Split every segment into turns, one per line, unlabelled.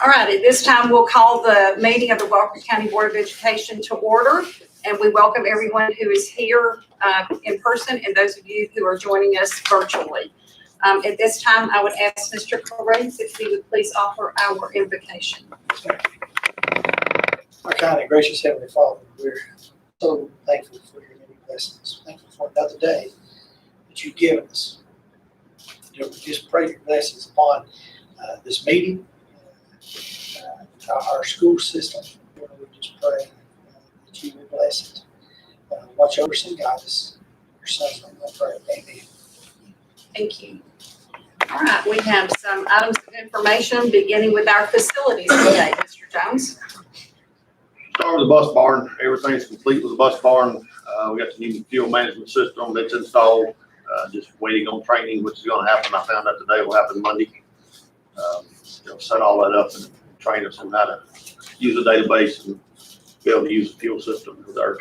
All right, at this time, we'll call the meeting of the Walker County Board of Education to order, and we welcome everyone who is here in person and those of you who are joining us virtually. At this time, I would ask Mr. Corrales if he would please offer our invocation.
Our kind and gracious Heavenly Father, we're so thankful for your many blessings. Thankful for another day that you've given us. We just pray your blessings upon this meeting, our school system. We just pray that you would bless it. Watch over us and guide us. Your son's name I pray. Amen.
Thank you. All right, we have some items of information beginning with our facilities today. Mr. Jones.
Start with the bus barn. Everything's complete with the bus barn. We got the new fuel management system that's installed. Just waiting on training, which is going to happen. I found out today will happen Monday. They'll set all that up and train us on how to use a database and be able to use the fuel system with our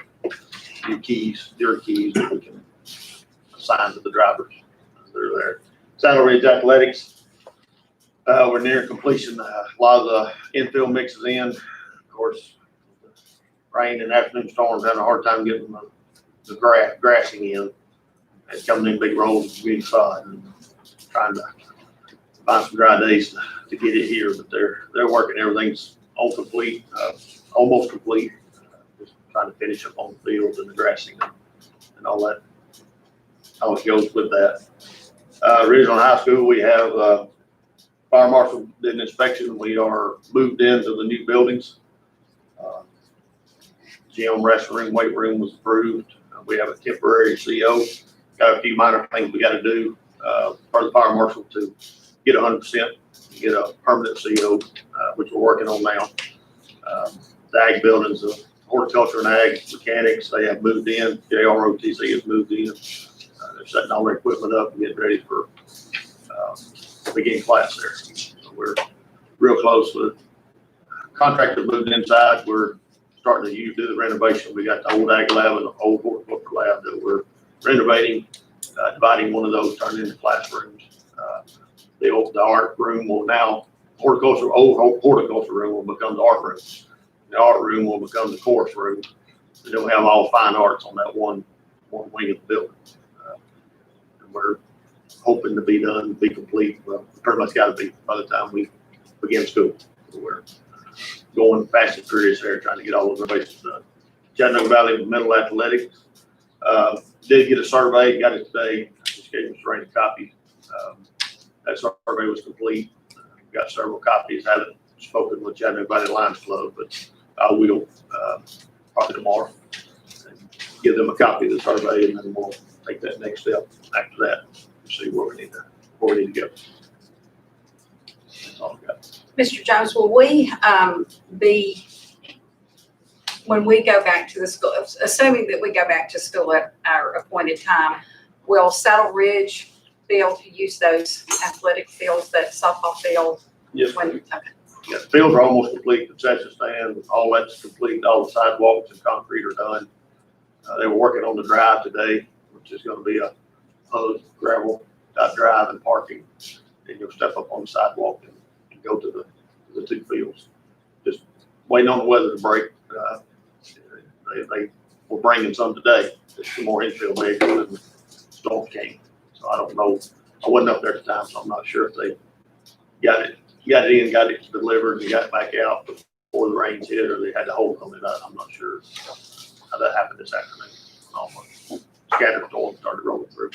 new keys, your keys that we can assign to the drivers. They're there. Saddle Ridge Athletics. We're near completion. A lot of the infield mixes in. Of course, rain and afternoon storms having a hard time getting the grassing in. It's coming in big rolls inside and trying to find some dry days to get it here, but they're working. Everything's all complete, almost complete. Just trying to finish up on the fields and the grassing and all that. How it goes with that. Regional High School, we have Fire Marshal did an inspection. We are moved into the new buildings. Gym, restroom, weight room was approved. We have a temporary CO. Got a few minor things we got to do for the fire marshal to get 100%, get a permanent CO, which we're working on now. The ag buildings, the horticulture and ag mechanics, they have moved in. JROTC has moved in. They're setting all their equipment up and getting ready for beginning class there. So we're real close with contractor moved inside. We're starting to do the renovation. We got the old ag lab and the old horticulture lab that we're renovating, dividing one of those, turning into classrooms. The art room will now, old horticulture room will become the art room. The art room will become the course room. So they'll have all fine arts on that one wing of the building. And we're hoping to be done, be complete. Well, pretty much got to be by the time we begin school. So we're going fast and furious there, trying to get all those renovations done. Chattanooga Valley Middle Athletics. Did get a survey, got it today. I just gave him a copy. That survey was complete. Got several copies. Haven't spoken with Chattanooga Valley Lions Club, but I will probably tomorrow and give them a copy of the survey, and then we'll take that next step after that and see where we need to go. That's all I got.
Mr. Jones, will we be, when we go back to the school, assuming that we go back to school at our appointed time, will Saddle Ridge be able to use those athletic fields, that softball field?
Yes.
Okay.
Yeah, the fields are almost complete. The concession stand, all that's complete. All the sidewalks and concrete are done. They were working on the drive today, which is going to be a gravel drive and parking. And you'll step up on the sidewalk and go to the two fields. Just waiting on the weather to break. They were bringing some today. There's some more infield made when the storm came. So I don't know. I wasn't up there at the time, so I'm not sure if they got it in, got it delivered, and got it back out before the rains hit, or they had to hold on it. I'm not sure how that happened this afternoon. Almost scattered storm started rolling through.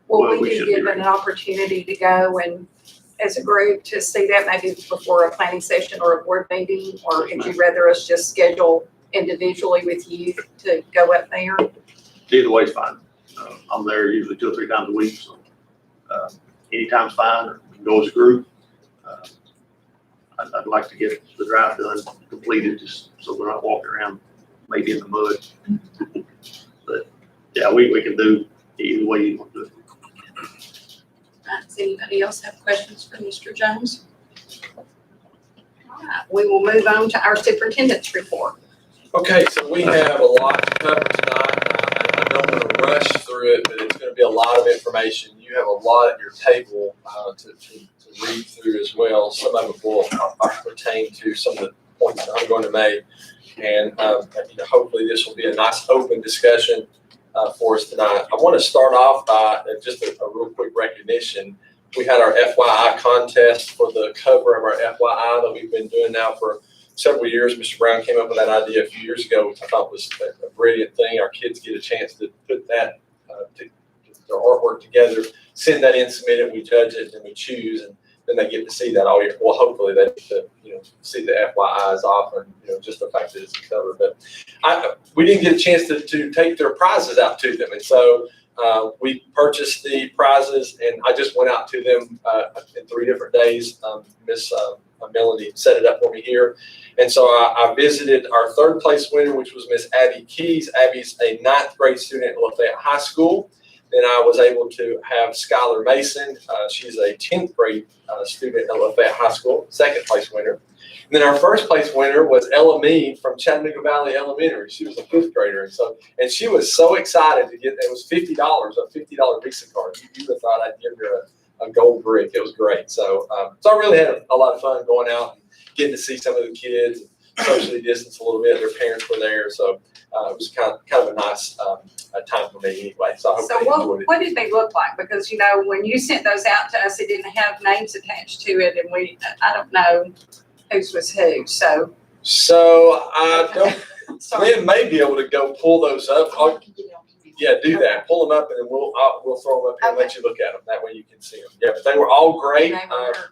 Will we be given an opportunity to go and as a group to see that maybe before a planning session or a board meeting, or would you rather us just schedule individually with you to go up there?
Either way is fine. I'm there usually 2 or 3 times a week, so anytime's fine, or we can go as a group. I'd like to get the drive done, completed, just so we're not walking around maybe in the mud. But yeah, we can do either way you want to do it.
Does anybody else have questions for Mr. Jones? All right, we will move on to our superintendent's report.
Okay, so we have a lot to cover tonight. I don't want to rush through it, but it's going to be a lot of information. You have a lot at your table to read through as well. Some of it will pertain to some of the points that I'm going to make. And hopefully this will be a nice open discussion for us tonight. I want to start off by just a real quick recognition. We had our Fyi contest for the cover of our Fyi that we've been doing now for several years. Mr. Brown came up with that idea a few years ago, which I thought was a brilliant thing. Our kids get a chance to put that their artwork together, send that in, submit it, we judge it, and we choose, and then they get to see that all year. Well, hopefully they get to see the FYIs often, just the fact that it's a cover. But we didn't get a chance to take their prizes out to them, and so we purchased the prizes, and I just went out to them in 3 different days. Miss Melanie set it up for me here. And so I visited our 3rd place winner, which was Miss Abby Keys. Abby's a 9th grade student at Lafayette High School. Then I was able to have Skylar Mason. She's a 10th grade student at Lafayette High School, 2nd place winner. And then our 1st place winner was Ella Mead from Chattanooga Valley Elementary. She was a 5th grader. And she was so excited to get, it was $50, a $50 Visa card. You would have thought I'd give her a gold brick. It was great. So I really had a lot of fun going out and getting to see some of the kids, socially distanced a little bit. Their parents were there. So it was kind of a nice time for me anyway. So I hope they enjoyed it.
What did they look like? Because, when you sent those out to us, it didn't have names attached to it, and I don't know whose was who. So
I don't. Lynn may be able to go pull those up. Yeah, do that. Pull them up, and then we'll throw them up here and let you look at them. That way you can see them. Yeah, but they were all great.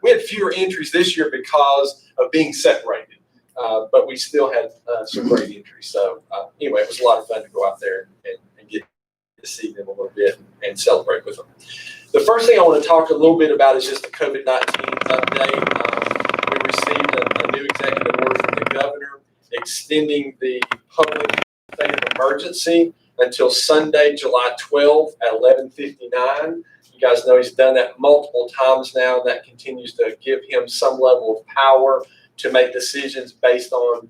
We had fewer entries this year because of being separated, but we still had some great entries. So anyway, it was a lot of fun to go out there and get to see them a little bit and celebrate with them. The first thing I want to talk a little bit about is just the COVID-19 update. We received a new executive order from the governor extending the public state of emergency until Sunday, July 12th at 11:59. You guys know he's done that multiple times now, and that continues to give him some level of power to make decisions based on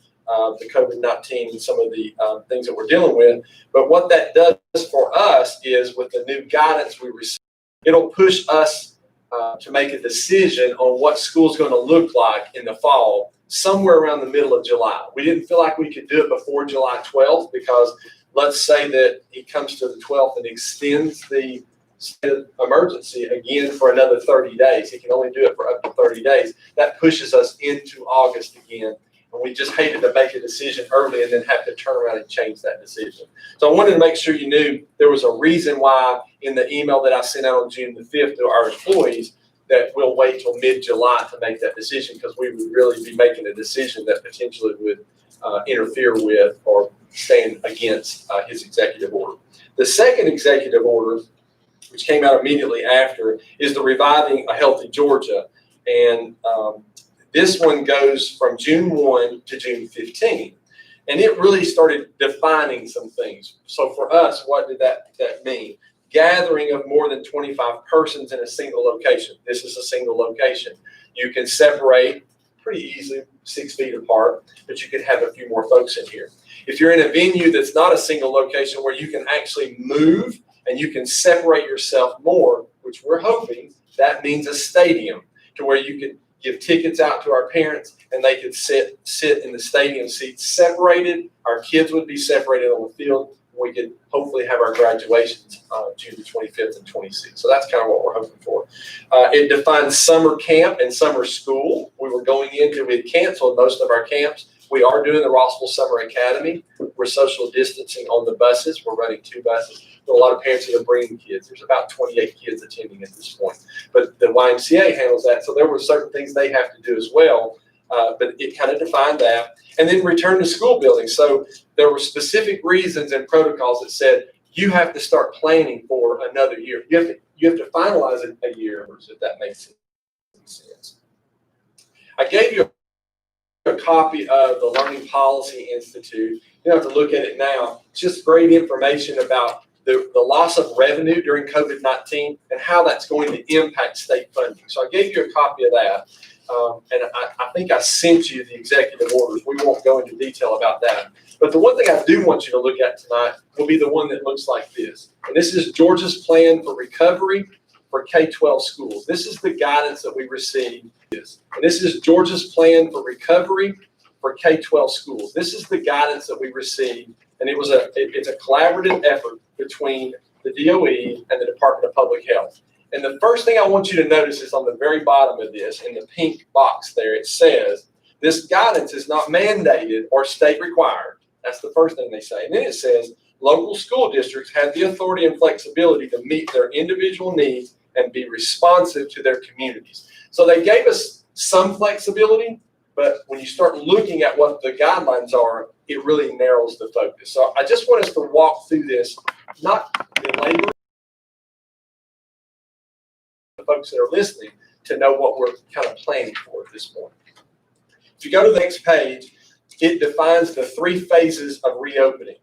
the COVID-19 and some of the things that we're dealing with. But what that does for us is, with the new guidance we receive, it'll push us to make a decision on what school's going to look like in the fall, somewhere around the middle of July. We didn't feel like we could do it before July 12th because let's say that he comes to the 12th and extends the state of emergency again for another 30 days. He can only do it for up to 30 days. That pushes us into August again. And we just hated to make a decision early and then have to turn around and change that decision. So I wanted to make sure you knew there was a reason why in the email that I sent out on June the 5th to our employees that we'll wait till mid-July to make that decision, because we would really be making a decision that potentially would interfere with or stand against his executive order. The second executive order, which came out immediately after, is the Reviving a Healthy Georgia. And this one goes from June 1 to June 15. And it really started defining some things. So for us, what did that mean? Gathering of more than 25 persons in a single location. This is a single location. You can separate pretty easily 6 feet apart, but you could have a few more folks in here. If you're in a venue that's not a single location where you can actually move and you can separate yourself more, which we're hoping, that means a stadium to where you could give tickets out to our parents and they could sit in the stadium seats separated. Our kids would be separated on the field. We could hopefully have our graduations June the 25th and 26th. So that's kind of what we're hoping for. It defines summer camp and summer school. We had canceled most of our camps. We are doing the Rossville Summer Academy. We're social distancing on the buses. We're running 2 buses. But a lot of parents are bringing kids. There's about 28 kids attending at this point. But the YMCA handles that. So there were certain things they have to do as well. But it kind of defined that. And then return to school buildings. So there were specific reasons and protocols that said you have to start planning for another year. You have to finalize it a year, if that makes sense. I gave you a copy of the Learning Policy Institute. You don't have to look at it now. It's just great information about the loss of revenue during COVID-19 and how that's going to impact state funding. So I gave you a copy of that. And I think I sent you the executive orders. We won't go into detail about that. But the one thing I do want you to look at tonight will be the one that looks like this. And this is Georgia's plan for recovery for K-12 schools. This is the guidance that we received. And this is Georgia's plan for recovery for K-12 schools. This is the guidance that we received. And it's a collaborative effort between the DOE and the Department of Public Health. And the first thing I want you to notice is on the very bottom of this, in the pink box there, it says, this guidance is not mandated or state required. That's the first thing they say. And then it says, local school districts have the authority and flexibility to meet their individual needs and be responsive to their communities. So they gave us some flexibility, but when you start looking at what the guidelines are, it really narrows the focus. So I just want us to walk through this, not belabor the folks that are listening to know what we're kind of planning for at this point. If you go to the next page, it defines the 3 phases of reopening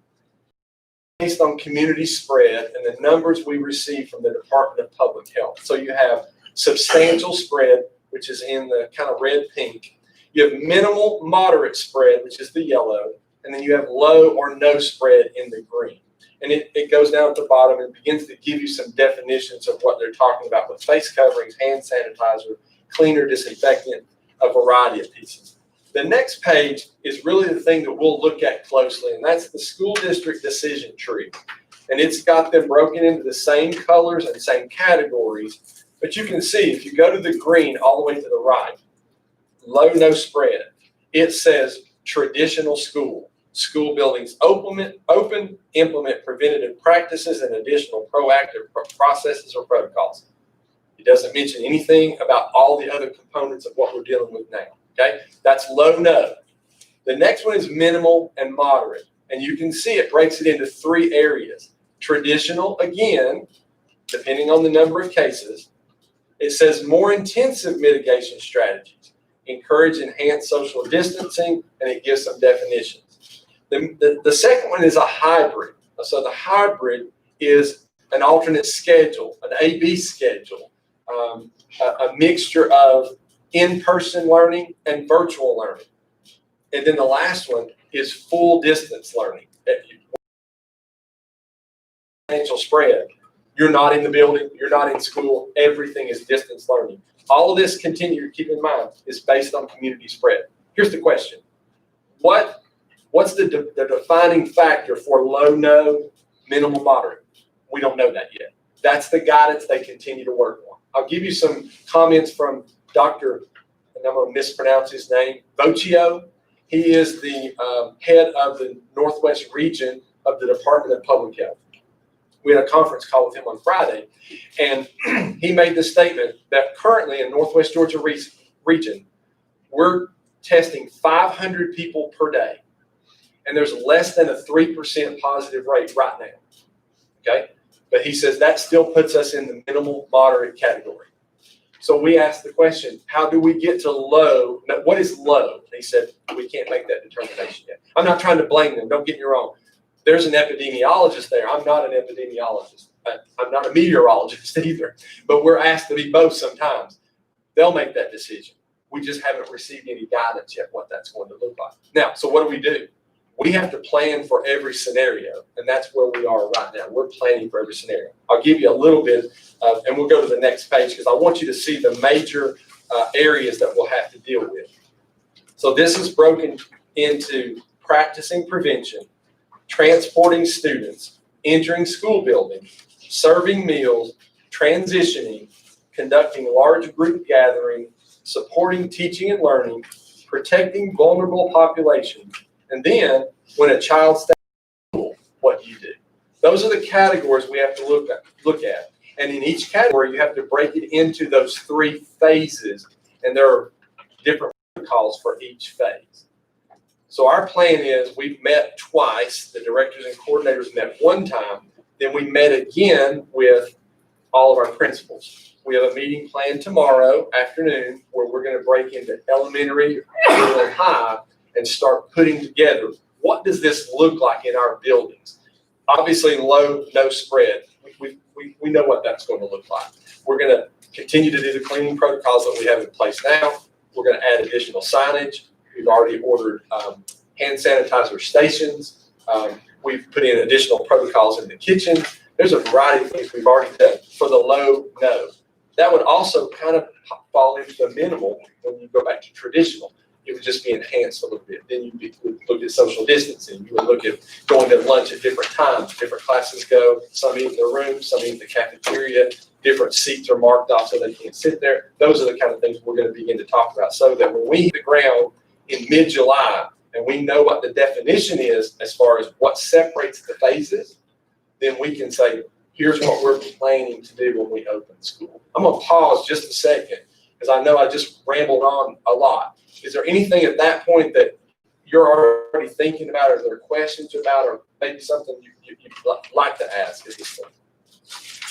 based on community spread and the numbers we receive from the Department of Public Health. So you have substantial spread, which is in the kind of red pink. You have minimal moderate spread, which is the yellow, and then you have low or no spread in the green. And it goes down at the bottom and begins to give you some definitions of what they're talking about with face coverings, hand sanitizer, cleaner, disinfectant, a variety of pieces. The next page is really the thing that we'll look at closely, and that's the school district decision tree. And it's got them broken into the same colors and same categories. But you can see, if you go to the green all the way to the right, low, no spread, it says traditional school. School buildings open, implement preventative practices and additional proactive processes or protocols. It doesn't mention anything about all the other components of what we're dealing with now. Okay, that's low, no. The next one is minimal and moderate. And you can see it breaks it into 3 areas. Traditional, again, depending on the number of cases. It says more intensive mitigation strategies, encourage enhanced social distancing, and it gives some definitions. The second one is a hybrid. So the hybrid is an alternate schedule, an A-B schedule, a mixture of in-person learning and virtual learning. And then the last one is full distance learning. Financial spread. You're not in the building, you're not in school, everything is distance learning. All of this, continue to keep in mind, is based on community spread. Here's the question. What's the defining factor for low, no, minimal, moderate? We don't know that yet. That's the guidance they continue to work on. I'll give you some comments from Dr., and I'm going to mispronounce his name, Vocchio. He is the head of the Northwest region of the Department of Public Health. We had a conference call with him on Friday, and he made the statement that currently in Northwest Georgia region, we're testing 500 people per day, and there's less than a 3% positive rate right now, okay? But he says that still puts us in the minimal moderate category. So we asked the question, how do we get to low? Now, what is low? And he said, we can't make that determination yet. I'm not trying to blame them, don't get me wrong. There's an epidemiologist there. I'm not an epidemiologist. I'm not a meteorologist either, but we're asked to be both sometimes. They'll make that decision. We just haven't received any guidance yet what that's going to look like. Now, so what do? We have to plan for every scenario, and that's where we are right now. We're planning for every scenario. I'll give you a little bit, and we'll go to the next page because I want you to see the major areas that we'll have to deal with. So this is broken into practicing prevention, transporting students, entering school buildings, serving meals, transitioning, conducting large group gatherings, supporting teaching and learning, protecting vulnerable populations, and then when a child stays in school, what do you do? Those are the categories we have to look at. And in each category, you have to break it into those 3 phases, and there are different protocols for each phase. So our plan is we've met twice. The directors and coordinators met one time. Then we met again with all of our principals. We have a meeting planned tomorrow afternoon where we're going to break into elementary, middle, and high and start putting together what does this look like in our buildings. Obviously, low, no spread. We know what that's going to look like. We're going to continue to do the cleaning protocols that we have in place now. We're going to add additional signage. We've already ordered hand sanitizer stations. We've put in additional protocols in the kitchen. There's a variety of things we've already done for the low no. That would also kind of fall into the minimal when you go back to traditional. It would just be enhanced a little bit. Then you would look at social distancing. You would look at going to lunch at different times. Different classes go. Some eat in their rooms, some eat in the cafeteria. Different seats are marked off so they can't sit there. Those are the kind of things we're going to begin to talk about so that when we hit the ground in mid-July and we know what the definition is as far as what separates the phases, then we can say, here's what we're planning to do when we open school. I'm going to pause just a second because I know I just rambled on a lot. Is there anything at that point that you're already thinking about, or are there questions about, or maybe something you'd like to ask at this point?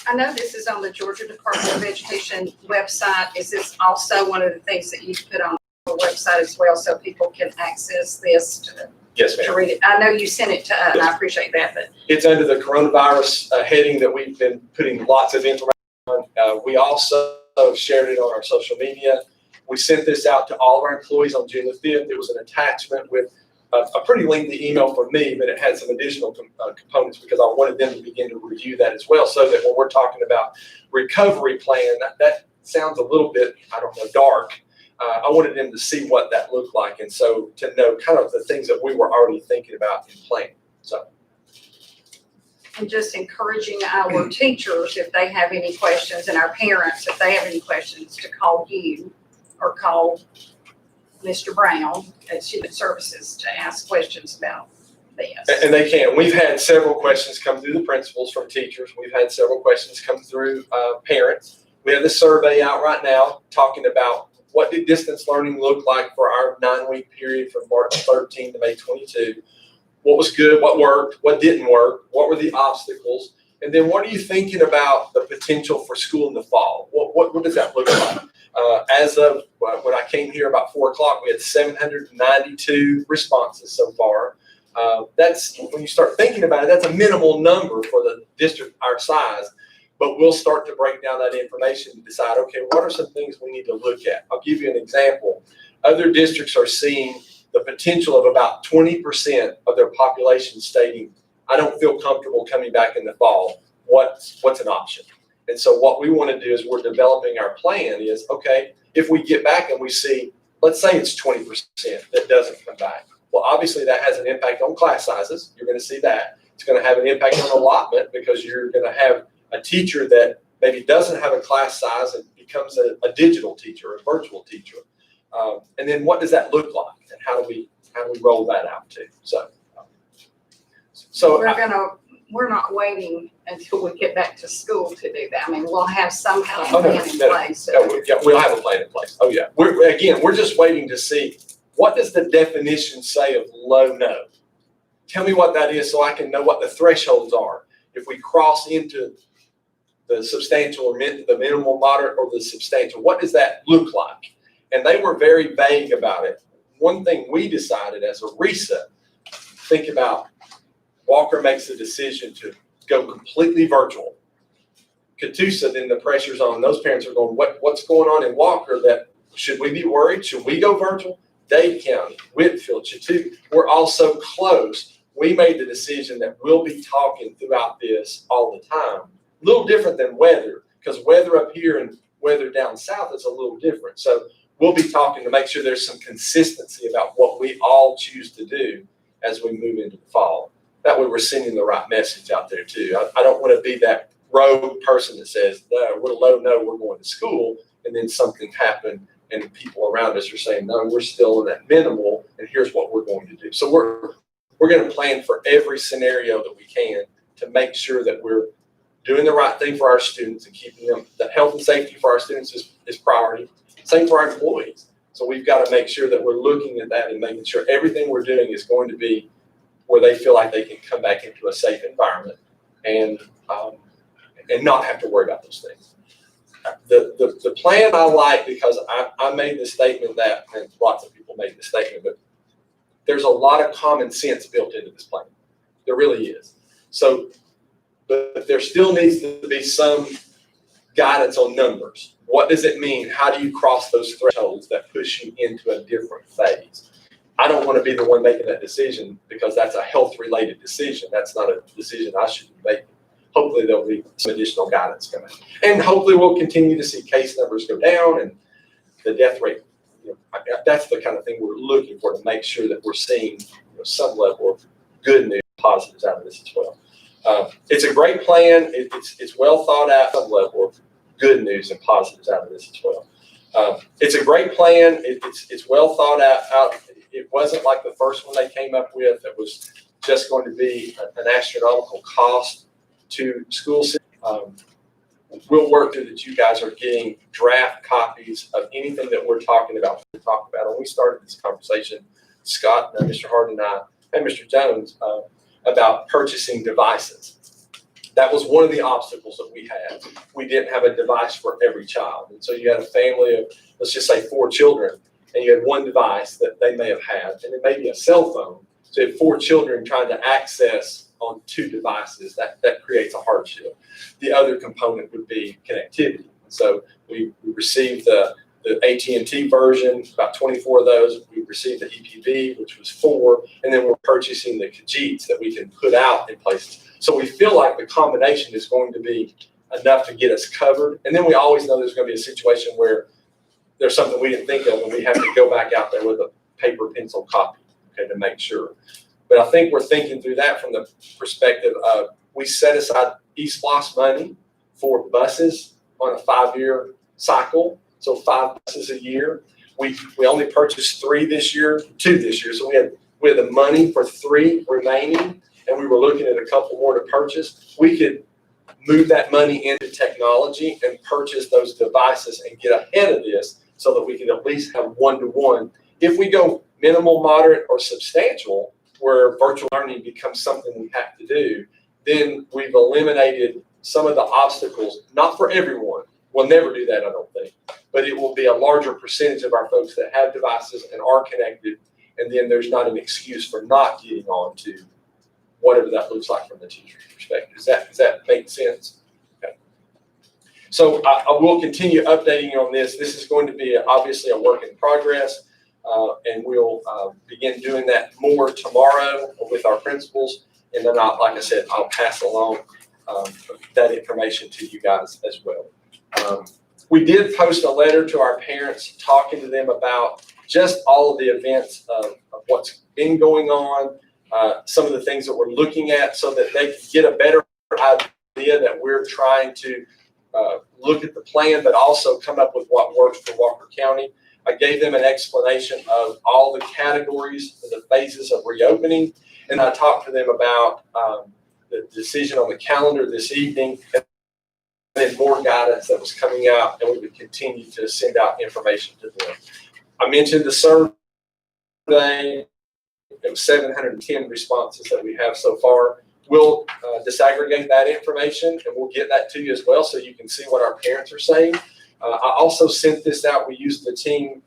I know this is on the Georgia Department of Education website. Is this also one of the things that you put on the website as well so people can access this
Yes,
to
ma'am.
read it? I know you sent it to us, and I appreciate that, but
It's under the coronavirus heading that we've been putting lots of information on. We also shared it on our social media. We sent this out to all of our employees on June the 5th. It was an attachment with a pretty lengthy email from me, but it had some additional components because I wanted them to begin to review that as well, so that when we're talking about recovery plan, that sounds a little bit, I don't know, dark. I wanted them to see what that looked like, and so to know kind of the things that we were already thinking about in planning. So,
and just encouraging our teachers, if they have any questions, and our parents, if they have any questions, to call you or call Mr. Brown at Student Services to ask questions about this.
and they can. We've had several questions come through the principals from teachers. We've had several questions come through parents. We have the survey out right now talking about what did distance learning look like for our 9-week period from March 13 to May 22. What was good, what worked, what didn't work, what were the obstacles, and then what are you thinking about the potential for school in the fall? What does that look like? As of when I came here about 4 o'clock, we had 792 responses so far. That's, when you start thinking about it, that's a minimal number for the district our size, but we'll start to break down that information and decide, okay, what are some things we need to look at? I'll give you an example. Other districts are seeing the potential of about 20% of their population stating, I don't feel comfortable coming back in the fall. What's an option? And so what we want to do is we're developing our plan is, okay, if we get back and we see, let's say it's 20% that doesn't come back. Well, obviously that has an impact on class sizes. You're going to see that. It's going to have an impact on allotment because you're going to have a teacher that maybe doesn't have a class size and becomes a digital teacher, a virtual teacher. And then what does that look like? And how do we roll that out too? So
We're not waiting until we get back to school to do that. I mean, we'll have some kind of
Oh, no,
plan in
no,
place.
yeah, we'll have a plan in place. Oh yeah. We're just waiting to see, what does the definition say of low no? Tell me what that is so I can know what the thresholds are. If we cross into the substantial or the minimal, moderate, or the substantial, what does that look like? And they were very vague about it. One thing we decided as a reset, think about Walker makes the decision to go completely virtual. Catoosa, then the pressure's on. Those parents are going, what's going on in Walker that, should we be worried? Should we go virtual? Dade County, Whitfield, Chattooga, we're all so close. We made the decision that we'll be talking throughout this all the time. A little different than weather, because weather up here and weather down south is a little different. So we'll be talking to make sure there's some consistency about what we all choose to do as we move into the fall. That way we're sending the right message out there too. I don't want to be that rogue person that says, no, we're low, no, we're going to school, and then something happened and people around us are saying, no, we're still in that minimal, and here's what we're going to do. So we're going to plan for every scenario that we can to make sure that we're doing the right thing for our students and keeping them, the health and safety for our students is priority. Same for our employees. So we've got to make sure that we're looking at that and making sure everything we're doing is going to be where they feel like they can come back into a safe environment and not have to worry about those things. The plan I like, because I made the statement that, and lots of people made the statement, but there's a lot of common sense built into this plan. There really is. So, but there still needs to be some guidance on numbers. What does it mean? How do you cross those thresholds that push you into a different phase? I don't want to be the one making that decision because that's a health-related decision. That's not a decision I should be making. Hopefully there'll be some additional guidance coming. And hopefully we'll continue to see case numbers go down and the death rate. That's the kind of thing we're looking for to make sure that we're seeing some level of good news, positives out of this as well. It's a great plan. It's well thought out. Some level of good news and positives out of this as well. It's a great plan. It's well thought out. It wasn't like the first one they came up with. It was just going to be an astronomical cost to schools. We'll work through that. You guys are getting draft copies of anything that we're talking about. When we started this conversation, Scott, Mr. Hart, and I, and Mr. Jones, about purchasing devices. That was one of the obstacles that we had. We didn't have a device for every child. And so you had a family of, let's just say 4 children, and you had one device that they may have had, and it may be a cell phone. So you have 4 children trying to access on 2 devices. That creates a hardship. The other component would be connectivity. So we received the AT&T version, about 24 of those. We received the EPB, which was 4, and then we're purchasing the Khajiits that we can put out in places. So we feel like the combination is going to be enough to get us covered. And then we always know there's going to be a situation where there's something we didn't think of and we have to go back out there with a paper pencil copy, okay, to make sure. But I think we're thinking through that from the perspective of we set aside eSPLOS money for buses on a 5-year cycle. So 5 buses a year. We only purchased 3 this year, 2 this year. So we had the money for 3 remaining, and we were looking at a couple more to purchase. We could move that money into technology and purchase those devices and get ahead of this so that we can at least have one-to-one. If we go minimal, moderate, or substantial, where virtual learning becomes something we have to do, then we've eliminated some of the obstacles, not for everyone. We'll never do that, I don't think, but it will be a larger percentage of our folks that have devices and are connected, and then there's not an excuse for not getting on to whatever that looks like from the teacher's perspective. Does that make sense? Okay. So I will continue updating you on this. This is going to be obviously a work in progress, and we'll begin doing that more tomorrow with our principals, and then like I said, I'll pass along that information to you guys as well. We did post a letter to our parents talking to them about just all of the events of what's been going on, some of the things that we're looking at so that they can get a better idea that we're trying to look at the plan, but also come up with what works for Walker County. I gave them an explanation of all the categories, the phases of reopening, and I talked to them about the decision on the calendar this evening, and then more guidance that was coming out, and we would continue to send out information to them. I mentioned the survey. It was 710 responses that we have so far. We'll disaggregate that information, and we'll get that to you as well so you can see what our parents are saying. I also sent this out. We used the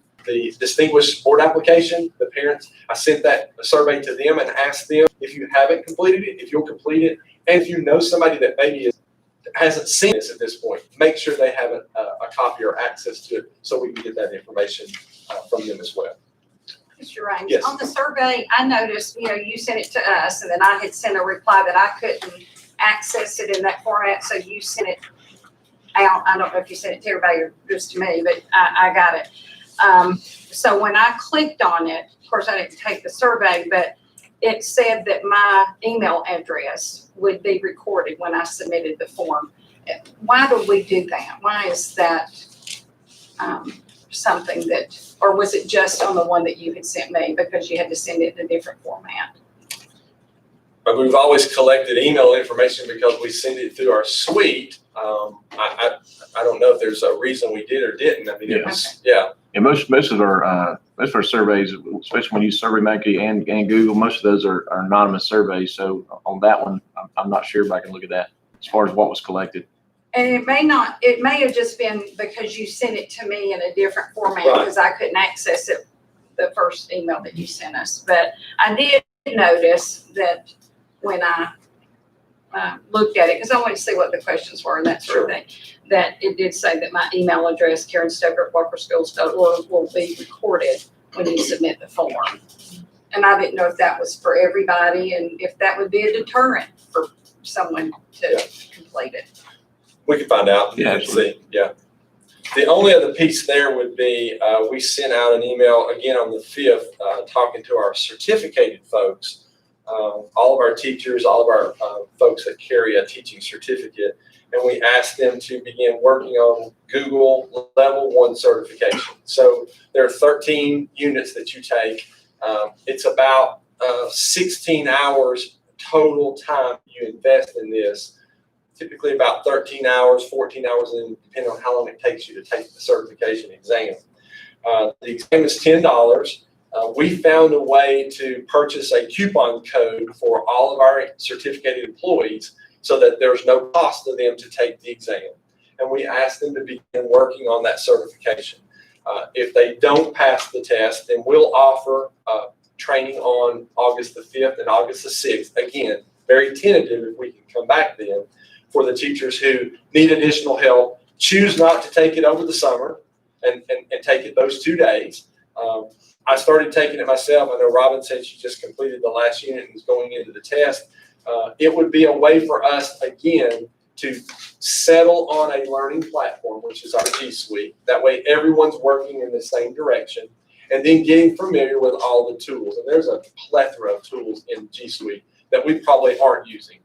Distinguished Board application, the parents. I sent that survey to them and asked them if you haven't completed it, if you'll complete it, and if you know somebody that maybe hasn't seen this at this point, make sure they have a copy or access to it so we can get that information from them as well.
Mr. Raines,
Yes.
on the survey, I noticed, you sent it to us, and then I had sent a reply that I couldn't access it in that format, so you sent it out. I don't know if you sent it to everybody or just to me, but I got it. So when I clicked on it, of course, I didn't take the survey, but it said that my email address would be recorded when I submitted the form. Why do we do that? Why is that something that, or was it just on the one that you had sent me because you had to send it in a different format?
But we've always collected email information because we send it through our suite. I don't know if there's a reason we did or didn't. I mean, it was, yeah.
Yeah, most of our surveys, especially when you use SurveyMonkey and Google, most of those are anonymous surveys. So on that one, I'm not sure if I can look at that as far as what was collected.
And it may have just been because you sent it to me in a different format because I couldn't access it the first email that you sent us. But I did notice that when I looked at it, because I wanted to see what the questions were and that sort of thing. That it did say that my email address, KarenStoker@WalkerSchools.org, will be recorded when you submit the form. And I didn't know if that was for everybody and if that would be a deterrent for someone to complete it.
We can find out.
Yeah,
And see. Yeah. The only other piece there would be, we sent out an email again on the 5th, talking to our certificated folks, all of our teachers, all of our folks that carry a teaching certificate, and we asked them to begin working on Google Level 1 certification. So there are 13 units that you take. It's about 16 hours total time you invest in this. Typically about 13 hours, 14 hours, and depending on how long it takes you to take the certification exam. The exam is $10. We found a way to purchase a coupon code for all of our certificated employees so that there's no cost to them to take the exam. And we asked them to begin working on that certification. If they don't pass the test, then we'll offer training on August the 5th and August the 6th. Again, very tentative if we can come back then, for the teachers who need additional help, choose not to take it over the summer and take it those 2 days. I started taking it myself. I know Robin said she just completed the last unit and is going into the test. It would be a way for us, again, to settle on a learning platform, which is our G Suite. That way everyone's working in the same direction, and then getting familiar with all the tools. And there's a plethora of tools in G Suite that we probably aren't using.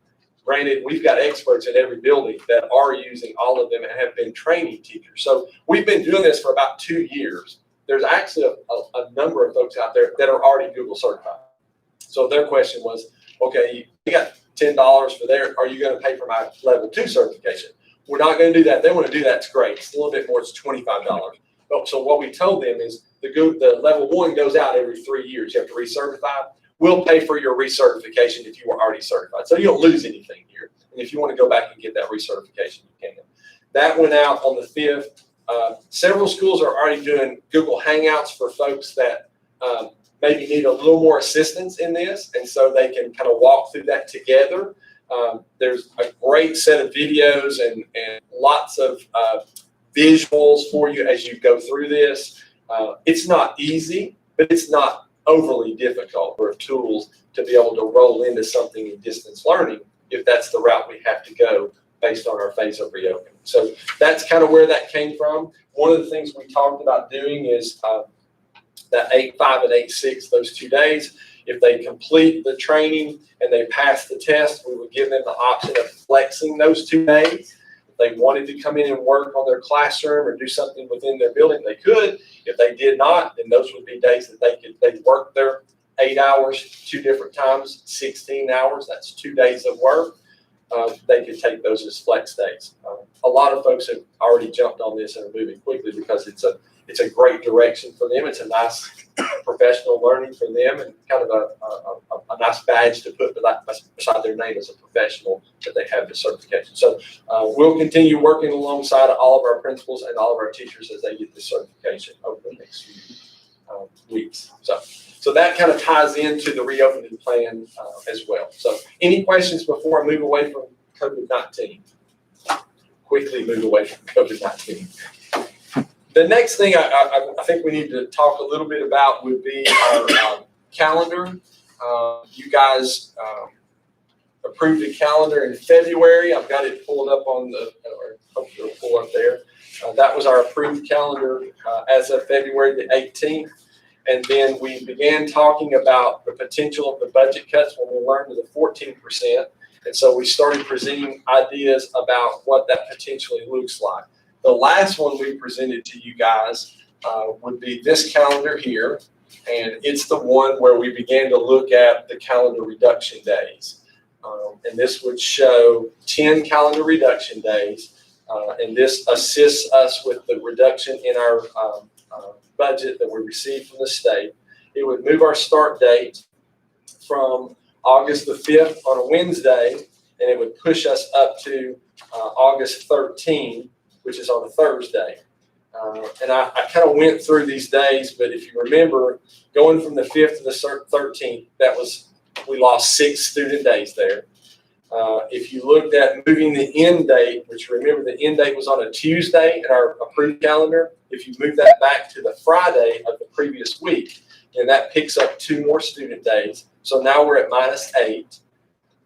Granted, we've got experts in every building that are using all of them and have been training teachers. So we've been doing this for about 2 years. There's actually a number of folks out there that are already Google certified. So their question was, okay, you got $10 for there. Are you going to pay for my level 2 certification? We're not going to do that. They want to do that. It's great. It's a little bit more. It's $25. So what we told them is the level 1 goes out every 3 years. You have to recertify. We'll pay for your recertification if you were already certified. So you don't lose anything here. And if you want to go back and get that recertification, you can. That went out on the 5th. Several schools are already doing Google Hangouts for folks that maybe need a little more assistance in this, and so they can kind of walk through that together. There's a great set of videos and lots of visuals for you as you go through this. It's not easy, but it's not overly difficult for tools to be able to roll into something in distance learning if that's the route we have to go based on our phase of reopening. So that's kind of where that came from. One of the things we talked about doing is that 8-5 and 8-6, those 2 days, if they complete the training and they pass the test, we would give them the option of flexing those 2 days. If they wanted to come in and work on their classroom or do something within their building, they could. If they did not, then those would be days that they'd work their 8 hours 2 different times, 16 hours. That's 2 days of work. They could take those as flex days. A lot of folks have already jumped on this and are moving quickly because it's a great direction for them. It's a nice professional learning for them and kind of a nice badge to put beside their name as a professional that they have the certification. So we'll continue working alongside all of our principals and all of our teachers as they get the certification over the next few weeks. So that kind of ties into the reopening plan as well. So any questions before I move away from COVID-19? Quickly move away from COVID-19. The next thing I think we need to talk a little bit about would be our calendar. You guys approved a calendar in February. I've got it pulled up on or hopefully it'll pull up there. That was our approved calendar as of February the 18th. And then we began talking about the potential of the budget cuts when we learned of the 14%. And so we started presenting ideas about what that potentially looks like. The last one we presented to you guys would be this calendar here. And it's the one where we began to look at the calendar reduction days. And this would show 10 calendar reduction days. And this assists us with the reduction in our budget that we received from the state. It would move our start date from August the 5th on a Wednesday, and it would push us up to August 13th, which is on a Thursday. And I kind of went through these days, but if you remember, going from the 5th to the 13th, we lost 6 student days there. If you looked at moving the end date, which remember the end date was on a Tuesday in our approved calendar, if you move that back to the Friday of the previous week, then that picks up 2 more student days. So now we're at -8.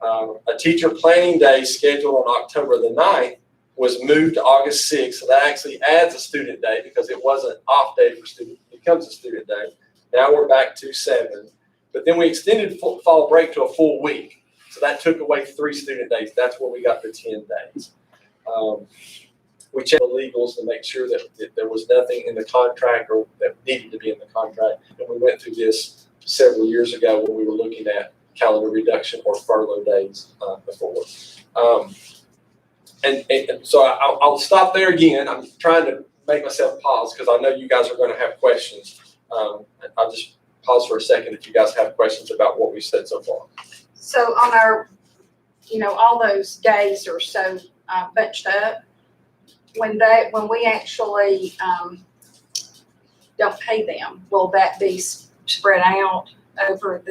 A teacher planning day scheduled on October the 9th was moved to August 6th. So that actually adds a student day because it was an off day for students. It becomes a student day. Now we're back to 7. But then we extended fall break to a full week. So that took away 3 student days. That's where we got the 10 days. We checked the legals to make sure that there was nothing in the contract or that needed to be in the contract. And we went through this several years ago when we were looking at calendar reduction or furlough days before. And so I'll stop there again. I'm trying to make myself pause because I know you guys are going to have questions. I'll just pause for a second if you guys have questions about what we said so far.
So on our, all those days are so bunched up, when we actually don't pay them, will that be spread out over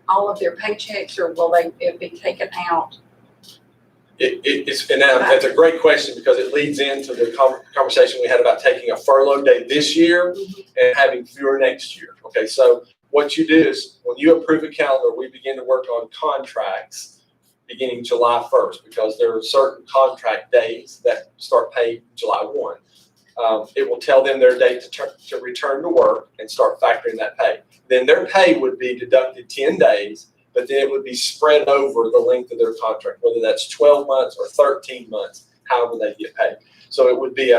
all of their paychecks, or will it be taken out?
That's a great question because it leads into the conversation we had about taking a furlough day this year and having fewer next year. Okay, so what you do is when you approve a calendar, we begin to work on contracts beginning July 1st because there are certain contract days that start paid July 1. It will tell them their date to return to work and start factoring that pay. Then their pay would be deducted 10 days, but then it would be spread over the length of their contract, whether that's 12 months or 13 months, however they get paid. So it would be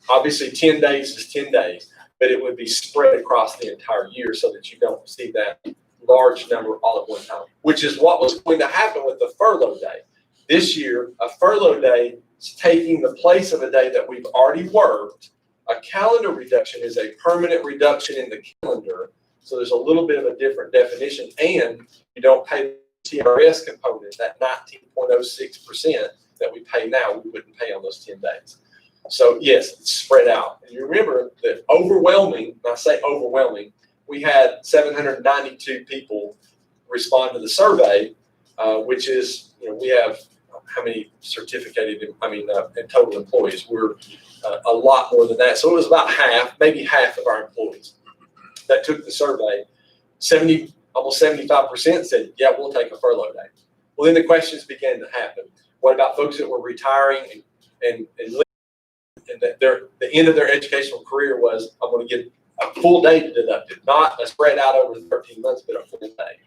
obviously 10 days is 10 days, but it would be spread across the entire year so that you don't see that large number all at one time, which is what was going to happen with the furlough day. This year, a furlough day is taking the place of a day that we've already worked. A calendar reduction is a permanent reduction in the calendar. So there's a little bit of a different definition, and you don't pay the TRS component, that 19.06% that we pay now, we wouldn't pay on those 10 days. So yes, it's spread out. And you remember that overwhelming, when I say overwhelming, we had 792 people respond to the survey, which is, we have how many in total employees. We're a lot more than that. So it was about maybe half of our employees that took the survey. Almost 75% said, yeah, we'll take a furlough day. Well, then the questions began to happen. What about folks that were retiring and the end of their educational career was, I'm going to get a full day deducted, not a spread out over 13 months, but a full day.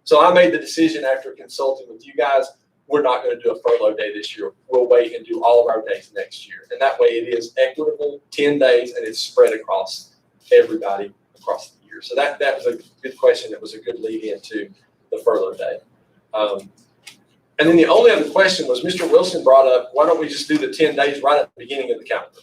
So I made the decision after consulting with you guys, we're not going to do a furlough day this year. We'll wait and do all of our days next year. And that way it is equitable, 10 days, and it's spread across everybody across the year. So that was a good question. That was a good lead into the furlough day. And then the only other question was Mr. Wilson brought up, why don't we just do the 10 days right at the beginning of the calendar?